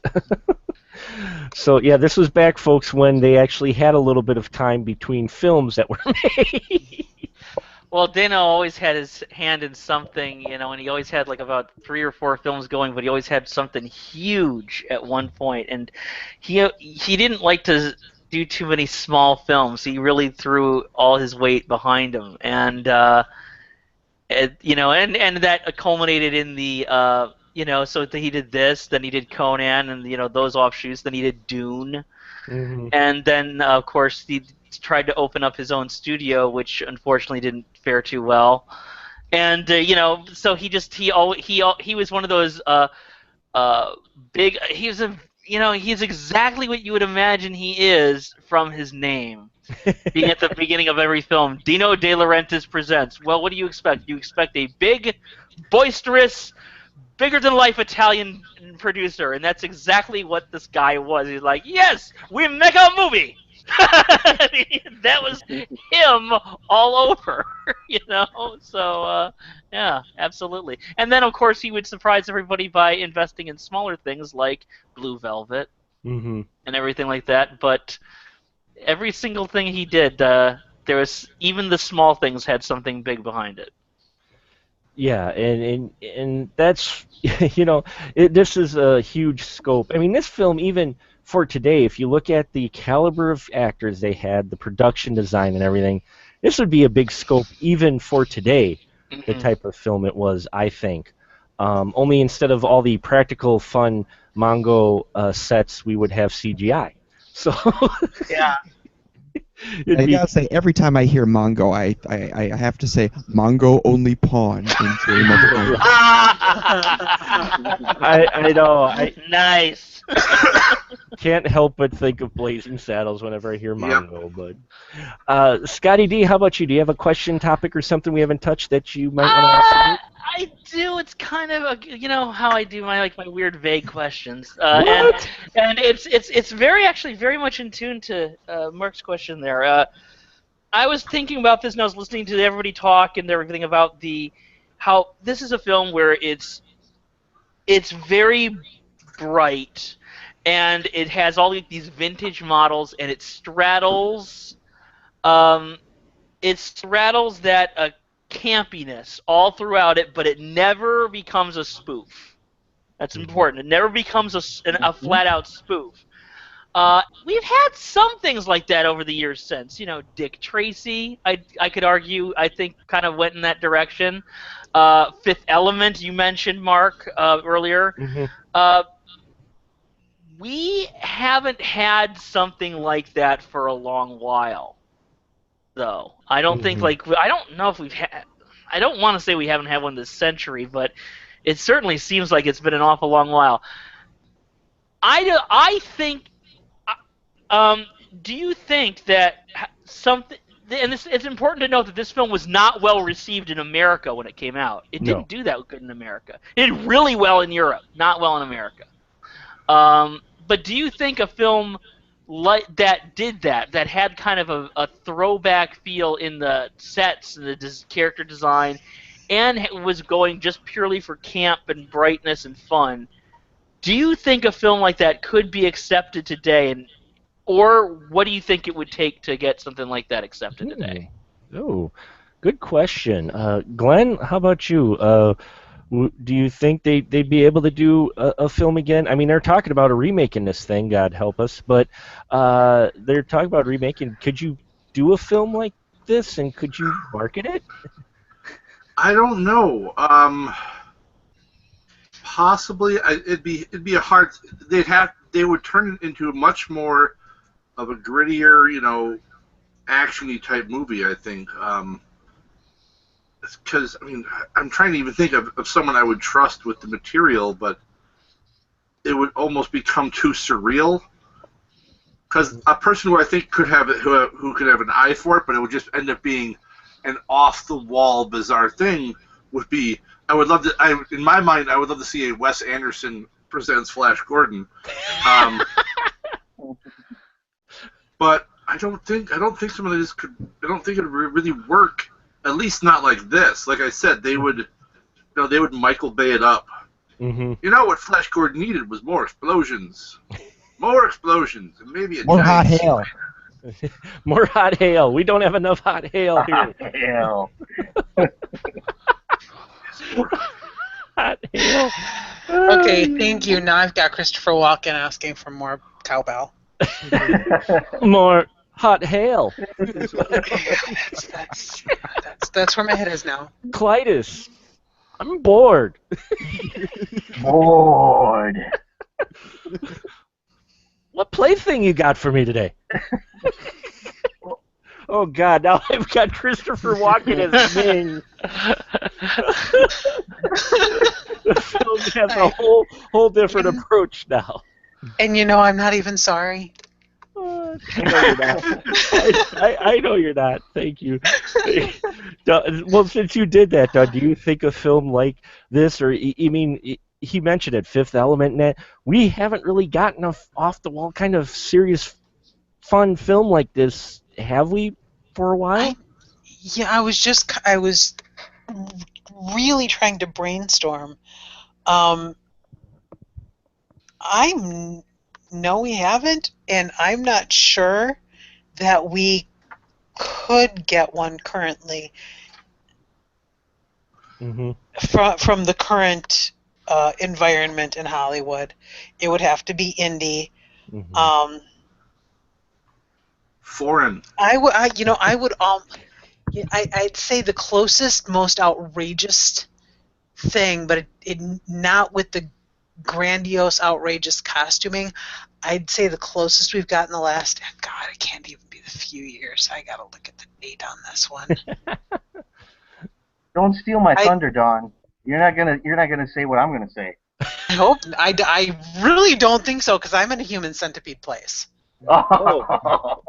So, yeah, this was back, folks, when they actually had a little bit of time between films that were made. Well, Dana always had his hand in something, and he always had like about 3 or 4 films going, but he always had something huge at one point, and he didn't like to do too many small films. He really threw all his weight behind him, and and that culminated in the so he did this, then he did Conan, and those offshoots, then he did Dune, and then of course he tried to open up his own studio, which unfortunately didn't fare too well, and so he was one of those big. He's exactly what you would imagine he is from his name. Being at the beginning of every film, Dino De Laurentiis presents. Well, what do you expect? You expect a big, boisterous, bigger-than-life Italian producer, and that's exactly what this guy was. He's like, yes, we make a movie! That was him all over, So, yeah, absolutely. And then, of course, he would surprise everybody by investing in smaller things like Blue Velvet and everything like that, but every single thing he did, there was, even the small things had something big behind it. Yeah, and that's this is a huge scope. I mean, this film, even for today, if you look at the caliber of actors they had, the production design and everything, this would be a big scope even for today. The type of film it was, I think. Only instead of all the practical, fun Mongo sets, we would have CGI. So yeah. I gotta say, every time I hear Mongo, I have to say Mongo only pawn in Game of Thrones. I know. Nice. Can't help but think of Blazing Saddles whenever I hear Mongo. Yep. But Scotty D, how about you? Do you have a question, topic, or something we haven't touched that you might want to ask? I do. It's kind of how I do my weird vague questions, and it's very much in tune to Mark's question there. I was thinking about this and I was listening to everybody talk and everything about how this is a film where it's very bright and it has all these vintage models and it straddles that campiness all throughout it, but it never becomes a spoof. That's important. It never becomes a flat-out spoof. We've had some things like that over the years since. Dick Tracy, I could argue, I think kind of went in that direction. Fifth Element, you mentioned, Mark, earlier. We haven't had something like that for a long while, though. I don't think, I don't know if we've had... I don't want to say we haven't had one this century, but it certainly seems like it's been an awful long while. I think... do you think that something... And it's important to note that this film was not well received in America when it came out. It didn't do that good in America. It did really well in Europe, not well in America. But do you think a film like that did that had kind of a throwback feel in the sets and the character design, and was going just purely for camp and brightness and fun? Do you think a film like that could be accepted today, or what do you think it would take to get something like that accepted today? Oh, good question. Glenn, how about you? Do you think they'd be able to do a film again? I mean, they're talking about a remake in this thing, God help us, but they're talking about remaking. Could you do a film like this, and could you market it? I don't know. Possibly, it'd be a hard. They would turn it into a much more of a grittier, action-y type movie, I think. Because, I'm trying to even think of someone I would trust with the material, but it would almost become too surreal. Because a person who I think could have it, who could have an eye for it, but it would just end up being an off-the-wall, bizarre thing, would be, in my mind, I would love to see a Wes Anderson presents Flash Gordon. But I don't think some of this could. I don't think it would really work. At least not like this. Like I said, they would Michael Bay it up. Mm-hmm. What Flash Gordon needed was more explosions, and maybe a more hot giant hail. More hot hail. We don't have enough hot hail here. Hell. Hot hail. Okay, thank you. Now I've got Christopher Walken asking for more cowbell. More hot hail. That's where my head is now. Clytus. I'm bored. Bored. What plaything you got for me today? Oh God! Now I've got Christopher Walken as Ming. The film has a whole different approach now. And you know, I'm not even sorry. I know you're not. I know you're not. Thank you. Well, since you did that, do you think a film like this, or you mean he mentioned it, Fifth Element, Net? We haven't really gotten a off-the-wall kind of serious, fun film like this, have we, for a while? I was really trying to brainstorm. No, we haven't, and I'm not sure that we could get one currently from the current environment in Hollywood. It would have to be indie. Foreign. I'd say the closest, most outrageous thing, but it not with the grandiose, outrageous costuming. I'd say the closest we've got in the last, God, it can't even be the few years. I gotta look at the date on this one. Don't steal my thunder, Don. You're not gonna say what I'm gonna say. I hope. I really don't think so, because I'm in a human centipede place. Oh.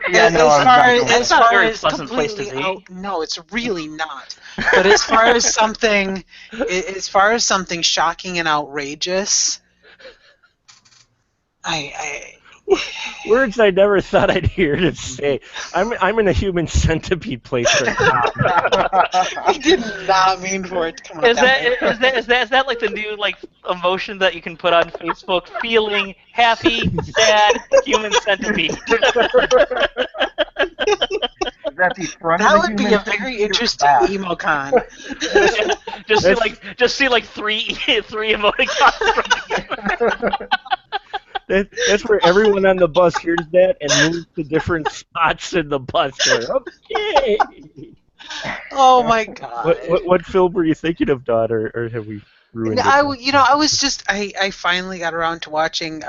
Yeah, as far as pleasant place to completely be. no, it's really not. But as far as something shocking and outrageous, Words I never thought I'd hear to say. I'm in a human centipede place right now. I did not mean for it to come out Is that like the new emotion that you can put on Facebook? Feeling happy, sad, human centipede. Is that the front That of the would be human a very centipede or interesting back? emocon. just see three emoticons from the That's where everyone on the bus hears that and moves to different spots in the bus. Going, okay. Oh my God! What film were you thinking of, Don, or have we ruined it? I finally got around to watching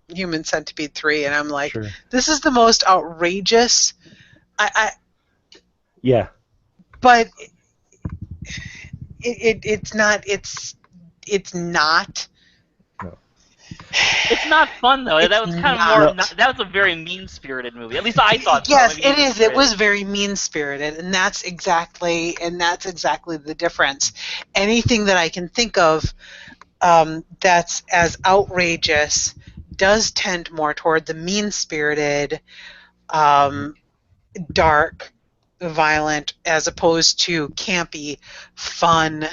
Human Centipede 3, and I'm like, Sure. This is the most outrageous. Yeah. But it's not. It's not. It's not fun though. It's That was kind of more. That was a very mean-spirited movie. At least I thought. Yes, so. it is. It was very mean-spirited, and that's exactly the difference. Anything that I can think of that's as outrageous does tend more toward the mean-spirited, dark, violent, as opposed to campy, fun.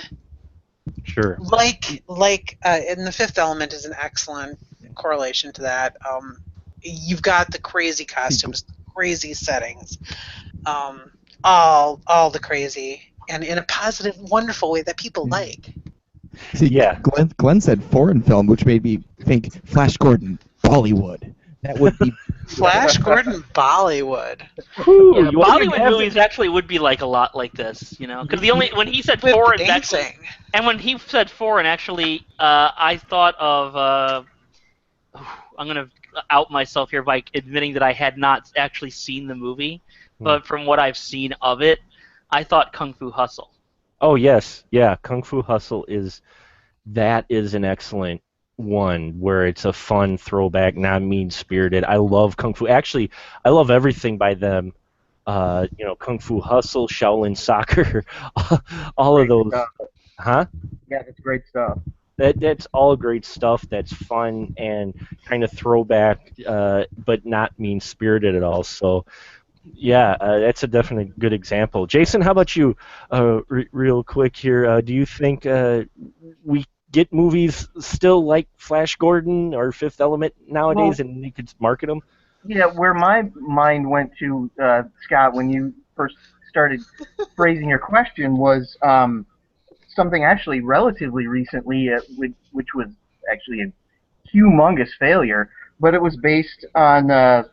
Sure. And the Fifth Element is an excellent correlation to that. You've got the crazy costumes, crazy settings, all the crazy, and in a positive, wonderful way that people like. See, Yeah. Glenn said foreign film, which made me think Flash Gordon, Bollywood. That would be Flash Gordon, Bollywood. Whew, Yeah, you want me to Bollywood have movies actually would be a lot like this, because when he said With foreign, dancing. and when he said foreign, actually, I thought of. I'm gonna out myself here by admitting that I had not actually seen the movie, but from what I've seen of it, I thought Kung Fu Hustle. Oh yes, yeah. Kung Fu Hustle is an excellent one where it's a fun throwback, not mean-spirited. I love Kung Fu. Actually, I love everything by them. Kung Fu Hustle, Shaolin Soccer, all of those. Stuff. Huh? Yeah, that's great stuff. That's all great stuff. That's fun and kind of throwback, but not mean-spirited at all. So, yeah, that's a definite good example. Jason, how about you? Real quick here, do you think we get movies still like Flash Gordon or Fifth Element nowadays, and you could market them? Yeah, where my mind went to, Scott, when you first started phrasing your question was something actually relatively recently, which was actually a humongous failure, but it was based on a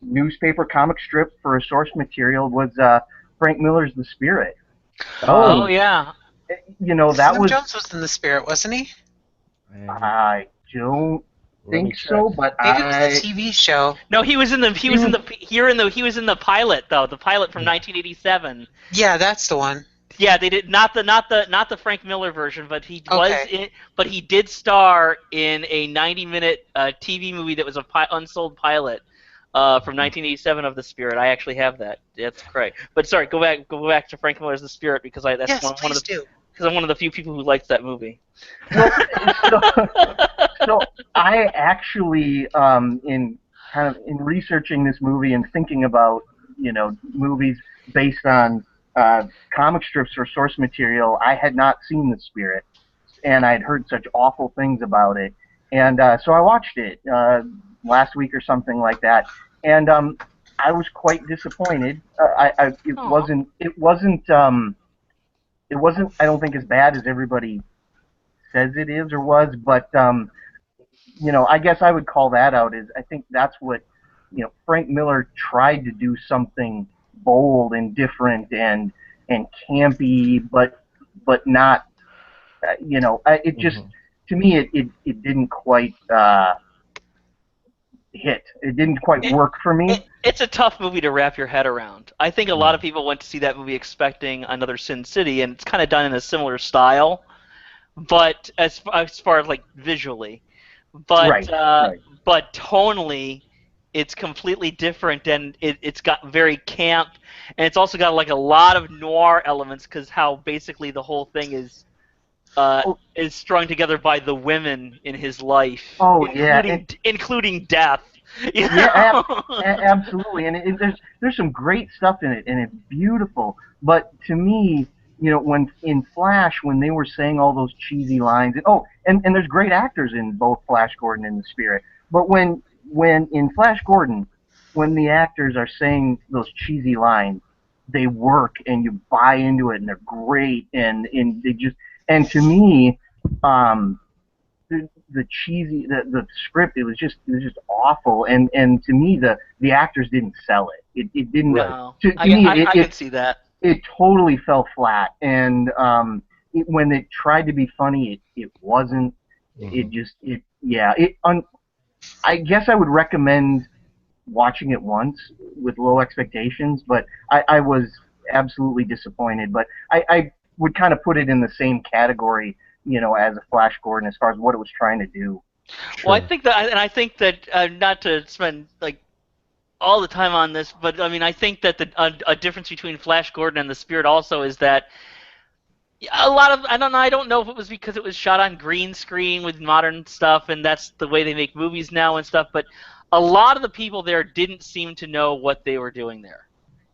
newspaper comic strip for a source material, was Frank Miller's The Spirit. Oh Um, yeah. that Sam was, Jones was in The Spirit, wasn't he? I don't Let me think check. so, but Maybe it was the TV show. No, he was in the he was in the here in the he was in the pilot though, the pilot from 1987. Yeah, that's the one. Yeah, they did not the Frank Miller version, but he was Okay. in, but he did star in a 90-minute TV movie that was a unsold pilot from 1987 of The Spirit. I actually have that. That's correct. But sorry, go back to Frank Miller's The Spirit because that's Yes, one of please the do. because I'm one of the few people who likes that movie. So I actually, in researching this movie and thinking about movies based on comic strips or source material, I had not seen The Spirit, and I had heard such awful things about it, and so I watched it last week or something like that, and I was quite disappointed. It Aw. wasn't I don't think as bad as everybody says it is or was, but I guess I would call that out. Is I think that's what Frank Miller tried to do something bold and different and campy, but not. It just to me it didn't quite hit. It didn't quite work for me. It's a tough movie to wrap your head around. I think a lot of people went to see that movie expecting another Sin City, and it's kind of done in a similar style, but as far as like visually, but Right. but tonally, it's completely different, and it's got very camp, and it's also got like a lot of noir elements because how basically the whole thing is strung together by the women in his life, Oh yeah. including death. You Yeah, know? absolutely, and there's some great stuff in it, and it's beautiful. But to me, when in Flash, when they were saying all those cheesy lines, and there's great actors in both Flash Gordon and The Spirit. But when in Flash Gordon, when the actors are saying those cheesy lines, they work, and you buy into it, and they're great, and they just and to me, um, the cheesy the script it was just awful and to me the actors didn't sell it didn't No, to I me I can see that. it totally fell flat and when it tried to be funny it wasn't it just it yeah it I guess I would recommend watching it once with low expectations but I was absolutely disappointed but I would kind of put it in the same category as a Flash Gordon as far as what it was trying to do. Well, I think that not to spend like all the time on this, but I mean, I think that a difference between Flash Gordon and The Spirit also is that a lot of I don't know if it was because it was shot on green screen with modern stuff, and that's the way they make movies now and stuff. But a lot of the people there didn't seem to know what they were doing there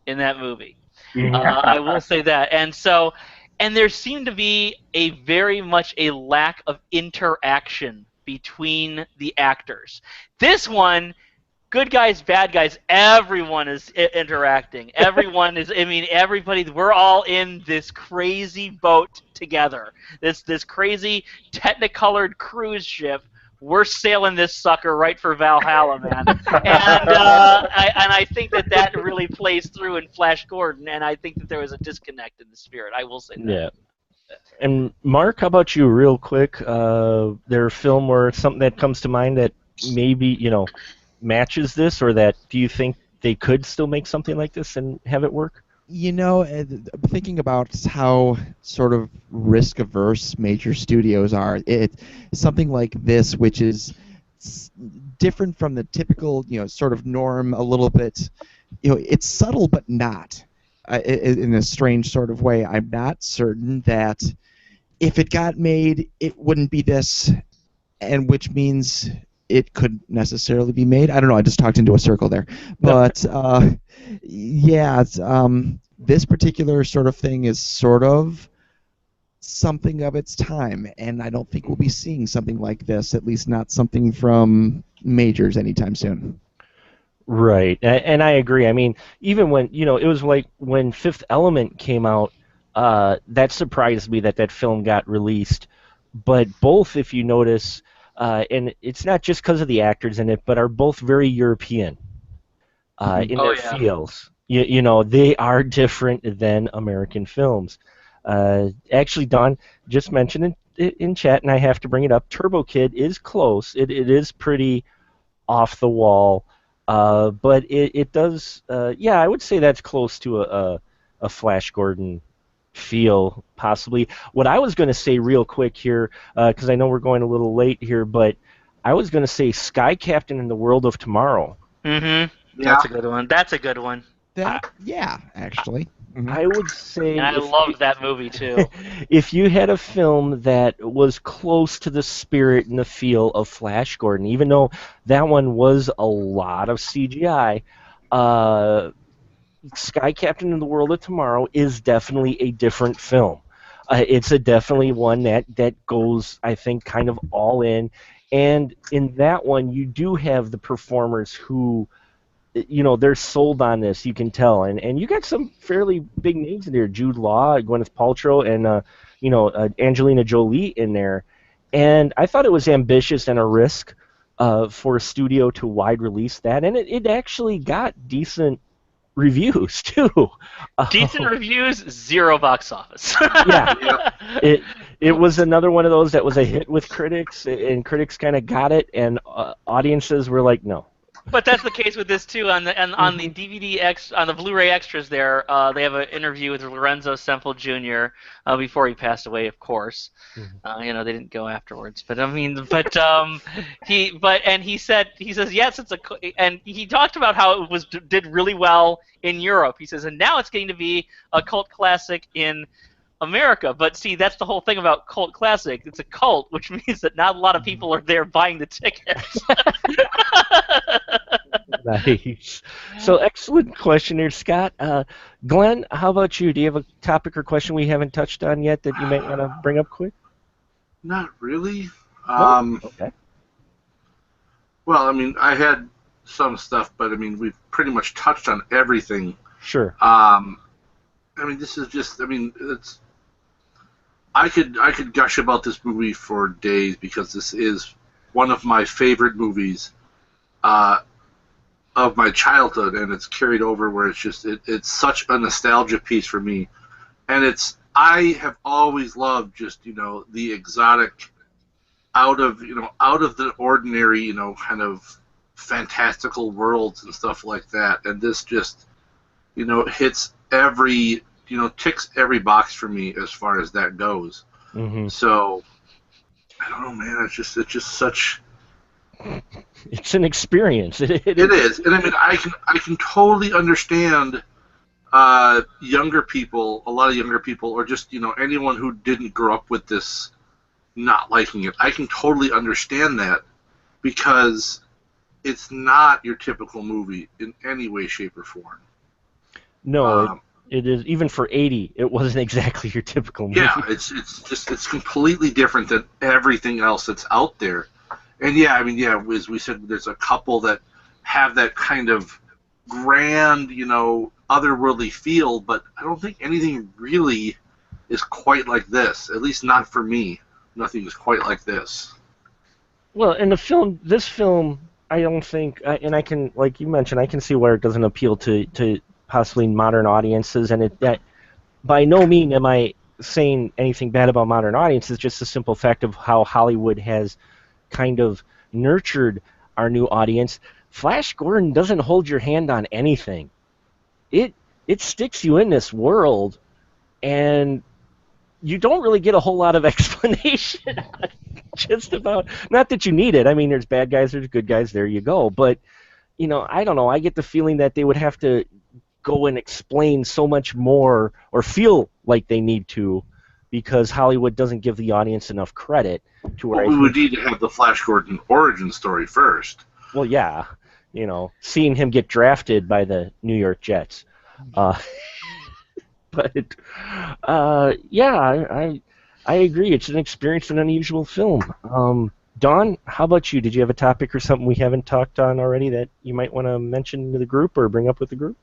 in that movie. I will say that, and there seemed to be a very much a lack of interaction between the actors. This one, good guys, bad guys, everyone is interacting. Everyone is. I mean, everybody. We're all in this crazy boat together. This crazy technicolored cruise ship. We're sailing this sucker right for Valhalla, man. And I think that really plays through in Flash Gordon, and I think that there was a disconnect in The Spirit. I will say that. Yeah. And Mark, how about you, real quick? Their film or something that comes to mind that maybe matches this, or that do you think they could still make something like this and have it work? Thinking about how sort of risk-averse major studios are, something like this, which is different from the typical, sort of norm a little bit. It's subtle, but not in a strange sort of way. I'm not certain that if it got made, it wouldn't be this, and which means it couldn't necessarily be made. I don't know. I just talked into a circle there, but yeah, this particular sort of thing is sort of something of its time, and I don't think we'll be seeing something like this. At least not something from majors anytime soon. Right, and I agree. I mean, even when it was like when Fifth Element came out, that surprised me that that film got released. But both, if you notice, and it's not just because of the actors in it, but are both very European in Oh their yeah. feels. They are different than American films. Actually, Don just mentioned in chat, and I have to bring it up. Turbo Kid is close. It is pretty off the wall, but it does. Yeah, I would say that's close to a Flash Gordon feel, possibly. What I was going to say real quick here, because I know we're going a little late here, but I was going to say Sky Captain in the World of Tomorrow. Mm-hmm. Yeah. That's a good one. That's a good one. Yeah, actually. Mhm. I would say And I loved that movie too. if you had a film that was close to the spirit and the feel of Flash Gordon, even though that one was a lot of CGI, Sky Captain in the World of Tomorrow is definitely a different film. It's definitely one that goes, I think, kind of all in. And in that one, you do have the performers who, they're sold on this. You can tell, and you got some fairly big names in there: Jude Law, Gwyneth Paltrow, and Angelina Jolie in there. And I thought it was ambitious and a risk for a studio to wide release that, and it actually got decent reviews too. Decent reviews, zero box office. Yeah. It was another one of those that was a hit with critics, and critics kind of got it, and audiences were like, no. But that's the case with this too. On the DVD on the Blu-ray extras, there they have an interview with Lorenzo Semple Jr. Before he passed away, of course. They didn't go afterwards. But I mean, he says yes, and he talked about how it did really well in Europe. He says, and now it's getting to be a cult classic in America. But see, that's the whole thing about cult classic. It's a cult, which means that not a lot of people are there buying the tickets. Nice. So excellent question here, Scott. Glenn, how about you? Do you have a topic or question we haven't touched on yet that you might want to bring up quick? Not really. No? Okay. Well, I mean, I had some stuff, but I mean, we've pretty much touched on everything. Sure. I mean, this is just. I mean, it's. I could gush about this movie for days because this is one of my favorite movies of my childhood, and it's carried over where it's such a nostalgia piece for me, and I have always loved just the exotic, out of the ordinary, kind of fantastical worlds and stuff like that, and this just hits every ticks every box for me as far as that goes. Mm-hmm. So I don't know, man. It's just such. It's an experience. It is, and I mean, I can totally understand younger people, a lot of younger people, or just anyone who didn't grow up with this, not liking it. I can totally understand that because it's not your typical movie in any way, shape, or form. No, it is. Even for 80, it wasn't exactly your typical movie. Yeah, it's completely different than everything else that's out there. And yeah, I mean, yeah, as we said, there's a couple that have that kind of grand, otherworldly feel, but I don't think anything really is quite like this. At least not for me. Nothing is quite like this. Well, and this film, I don't think, and I can, like you mentioned, I can see where it doesn't appeal to possibly modern audiences, and that by no means am I saying anything bad about modern audiences. It's just the simple fact of how Hollywood has kind of nurtured our new audience. Flash Gordon doesn't hold your hand on anything. It sticks you in this world, and you don't really get a whole lot of explanation on just about. Not that you need it. I mean, there's bad guys, there's good guys. There you go. But I don't know. I get the feeling that they would have to go and explain so much more, or feel like they need to, because Hollywood doesn't give the audience enough credit to where we would need to have the Flash Gordon origin story first. Well, yeah, seeing him get drafted by the New York Jets. But yeah, I agree. It's an experience, an unusual film. Dawn, how about you? Did you have a topic or something we haven't talked on already that you might want to mention to the group or bring up with the group?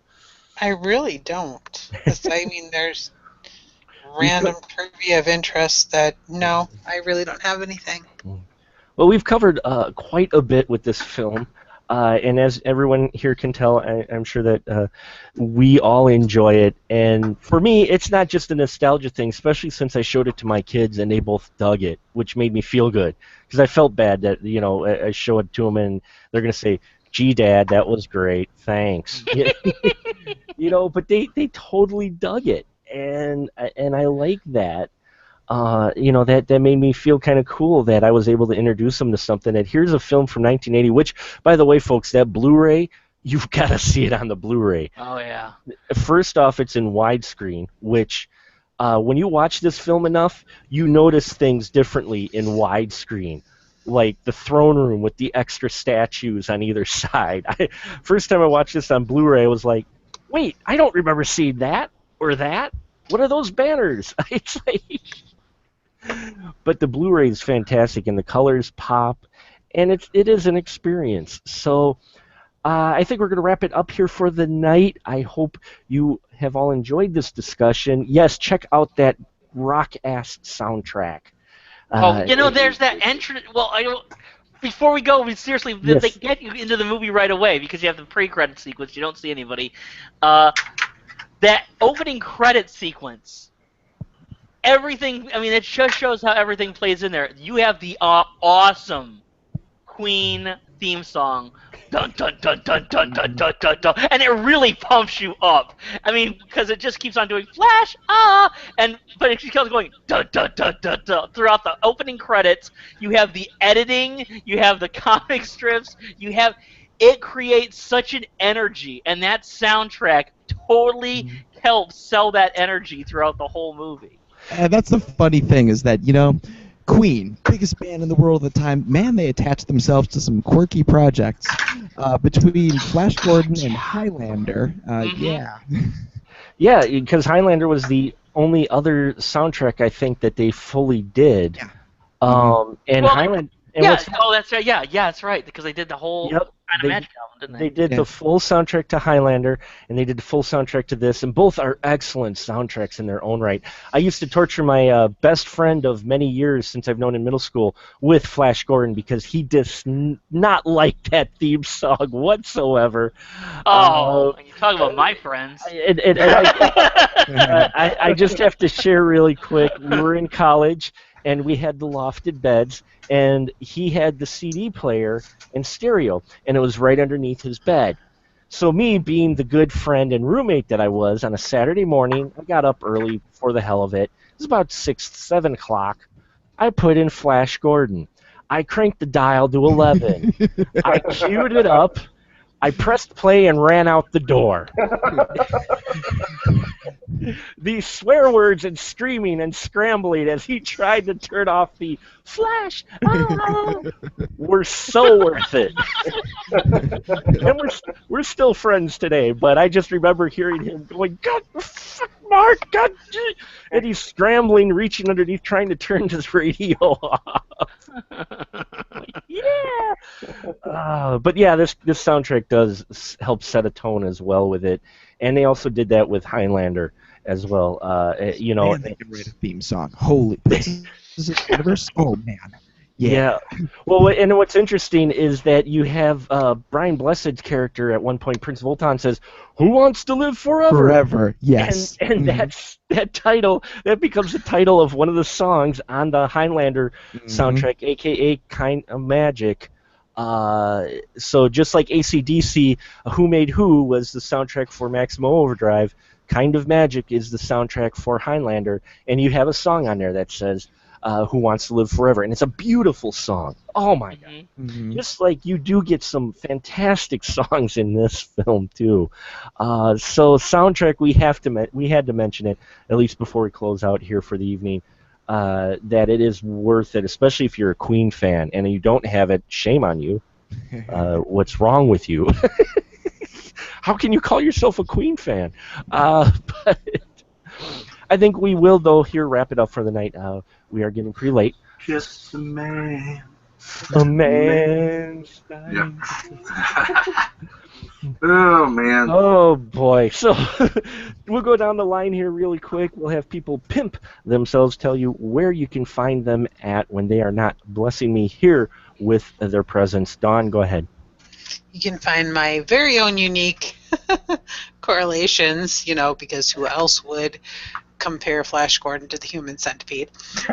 I really don't. 'Cause, I mean, there's random trivia of interest that, no, I really don't have anything. Well, we've covered quite a bit with this film, and as everyone here can tell, I'm sure that we all enjoy it. And for me, it's not just a nostalgia thing, especially since I showed it to my kids and they both dug it, which made me feel good because I felt bad that I show it to them and they're gonna say, "Gee, Dad, that was great, thanks." But they totally dug it, and I like that. That made me feel kind of cool that I was able to introduce them to something. That here's a film from 1980, which, by the way, folks, that Blu-ray, you've got to see it on the Blu-ray. Oh, yeah. First off, it's in widescreen, which when you watch this film enough, you notice things differently in widescreen. Like the throne room with the extra statues on either side. First time I watched this on Blu-ray, I was like, wait, I don't remember seeing that or that. What are those banners? It's like... But the Blu-ray is fantastic, and the colors pop, and it is an experience. So I think we're going to wrap it up here for the night. I hope you have all enjoyed this discussion. Yes, check out that rock-ass soundtrack. There's that entrance. Well, before we go, seriously, Yes. they get you into the movie right away because you have the pre-credit sequence. You don't see anybody. That opening credit sequence. Everything, I mean, it just shows how everything plays in there. You have the awesome Queen theme song, dun dun dun dun dun dun dun dun dun, and it really pumps you up. I mean, because it just keeps on doing flash, but it keeps going dun dun dun dun dun throughout the opening credits. You have the editing, you have the comic strips, it creates such an energy, and that soundtrack totally helps sell that energy throughout the whole movie. And that's the funny thing is that, Queen, biggest band in the world at the time, man, they attached themselves to some quirky projects between Flash Gordon and Highlander. Yeah. Yeah, because Highlander was the only other soundtrack I think that they fully did. Yeah. Highlander. That's right. Yeah, that's right. Because they did the whole kind of Magic album, didn't they? They did the full soundtrack to Highlander, and they did the full soundtrack to this, and both are excellent soundtracks in their own right. I used to torture my best friend of many years since I've known in middle school with Flash Gordon because he does not like that theme song whatsoever. Oh, you talk about my friends. I just have to share really quick. We were in college, and we had the lofted beds, and he had the CD player and stereo, and it was right underneath his bed. So me, being the good friend and roommate that I was, on a Saturday morning, I got up early for the hell of it. It was about 7 o'clock. I put in Flash Gordon. I cranked the dial to 11. I queued it up. I pressed play and ran out the door. These swear words and screaming and scrambling as he tried to turn off the flash were so worth it. And we're still friends today, but I just remember hearing him going, "God, fuck, Mark, God," and he's scrambling, reaching underneath, trying to turn his radio off. Yeah. But yeah, this soundtrack does help set a tone as well with it, and they also did that with Highlander as well. Man, they can write a theme song. Holy universe! Oh man. Yeah. Well, and what's interesting is that you have Brian Blessed's character at one point. Prince Voltan says, "Who wants to live forever?" Forever, yes. And that title that becomes the title of one of the songs on the Highlander soundtrack, aka Kind of Magic. So just like AC/DC, Who Made Who was the soundtrack for Maximum Overdrive, Kind of Magic is the soundtrack for Highlander, and you have a song on there that says Who Wants to Live Forever, and it's a beautiful song. Oh my God. Just like you do get some fantastic songs in this film too. So soundtrack, we had to mention it, at least before we close out here for the evening. That it is worth it, especially if you're a Queen fan and you don't have it. Shame on you. What's wrong with you? How can you call yourself a Queen fan? But I think we will, though, here wrap it up for the night. We are getting pretty late. Just a man A man's Yep. Oh man. Oh boy. So we'll go down the line here really quick. We'll have people pimp themselves, tell you where you can find them at when they are not blessing me here with their presence. Dawn, go ahead. You can find my very own unique correlations, because who else would compare Flash Gordon to the Human Centipede?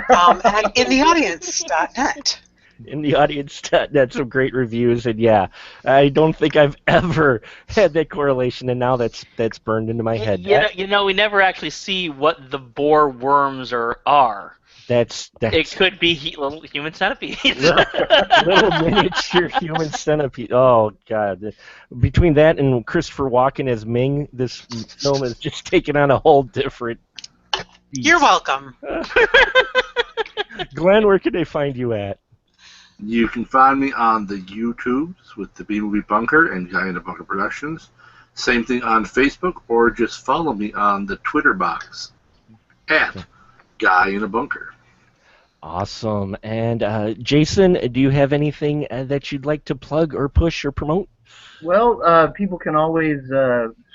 At intheaudience.net. In the audience, that's some great reviews, and yeah, I don't think I've ever had that correlation, and now that's burned into my head. We never actually see what the boar worms are. That's It could be little human centipedes. little miniature human centipede. Oh God! Between that and Christopher Walken as Ming, this film has just taken on a whole different beast. You're welcome. Glenn, where can they find you at? You can find me on the YouTubes with the B-Movie Bunker and Guy in a Bunker Productions. Same thing on Facebook, or just follow me on the Twitter box at Guy in a Bunker. Awesome. And Jason, do you have anything that you'd like to plug or push or promote? Well, people can always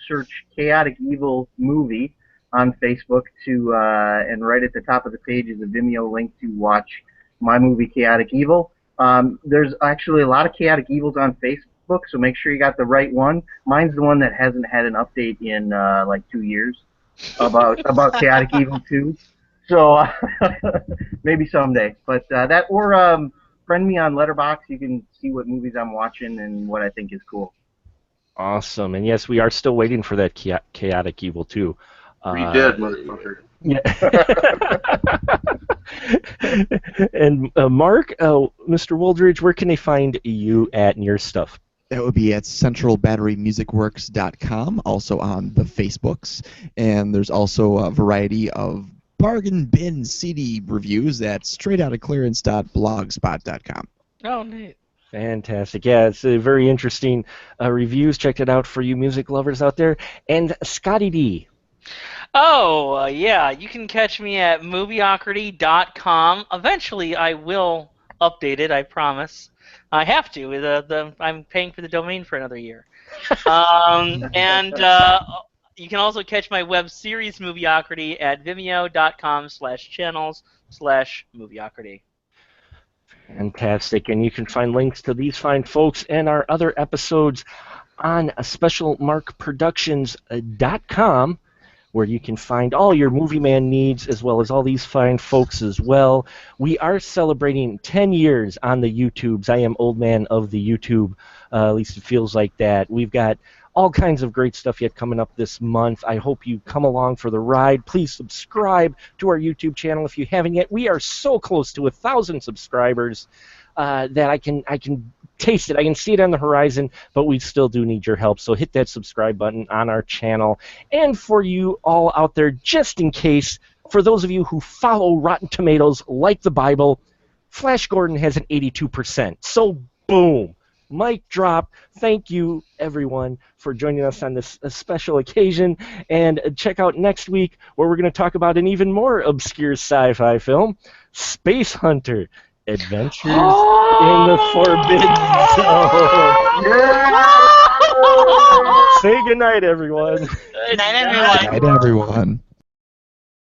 search Chaotic Evil Movie on Facebook and right at the top of the page is a Vimeo link to watch my movie Chaotic Evil. There's actually a lot of Chaotic Evils on Facebook, so make sure you got the right one. Mine's the one that hasn't had an update in like 2 years about Chaotic Evil 2. So maybe someday. But friend me on Letterboxd. You can see what movies I'm watching and what I think is cool. Awesome. And yes, we are still waiting for that Chaotic Evil 2. We did, motherfucker. Yeah. And Mark, Mr. Woldridge, where can they find you at and your stuff? That would be at centralbatterymusicworks.com, also on the Facebooks. And there's also a variety of bargain bin CD reviews at straightoutofclearance.blogspot.com. Oh, neat. Fantastic. Yeah, it's a very interesting reviews. Check it out for you music lovers out there. And Scotty D. Oh, yeah, you can catch me at movieocrity.com. Eventually, I will update it, I promise. I have to. I'm paying for the domain for another year. And you can also catch my web series, Movieocrity, at vimeo.com/channels/movieocrity. Fantastic. And you can find links to these fine folks and our other episodes on specialmarkproductions.com, where you can find all your Movie Man needs as well as all these fine folks as well. We are celebrating 10 years on the YouTubes. I am old man of the YouTube. At least it feels like that. We've got all kinds of great stuff yet coming up this month. I hope you come along for the ride. Please subscribe to our YouTube channel if you haven't yet. We are so close to 1,000 subscribers that I can taste it. I can see it on the horizon, but we still do need your help. So hit that subscribe button on our channel. And for you all out there, just in case, for those of you who follow Rotten Tomatoes like the Bible, Flash Gordon has an 82%. So boom. Mic drop. Thank you, everyone, for joining us on this special occasion. And check out next week where we're going to talk about an even more obscure sci-fi film, Space Hunter: Adventures in the Forbidden Zone. Yeah! Say goodnight, everyone. Good night, everyone. Good night, everyone.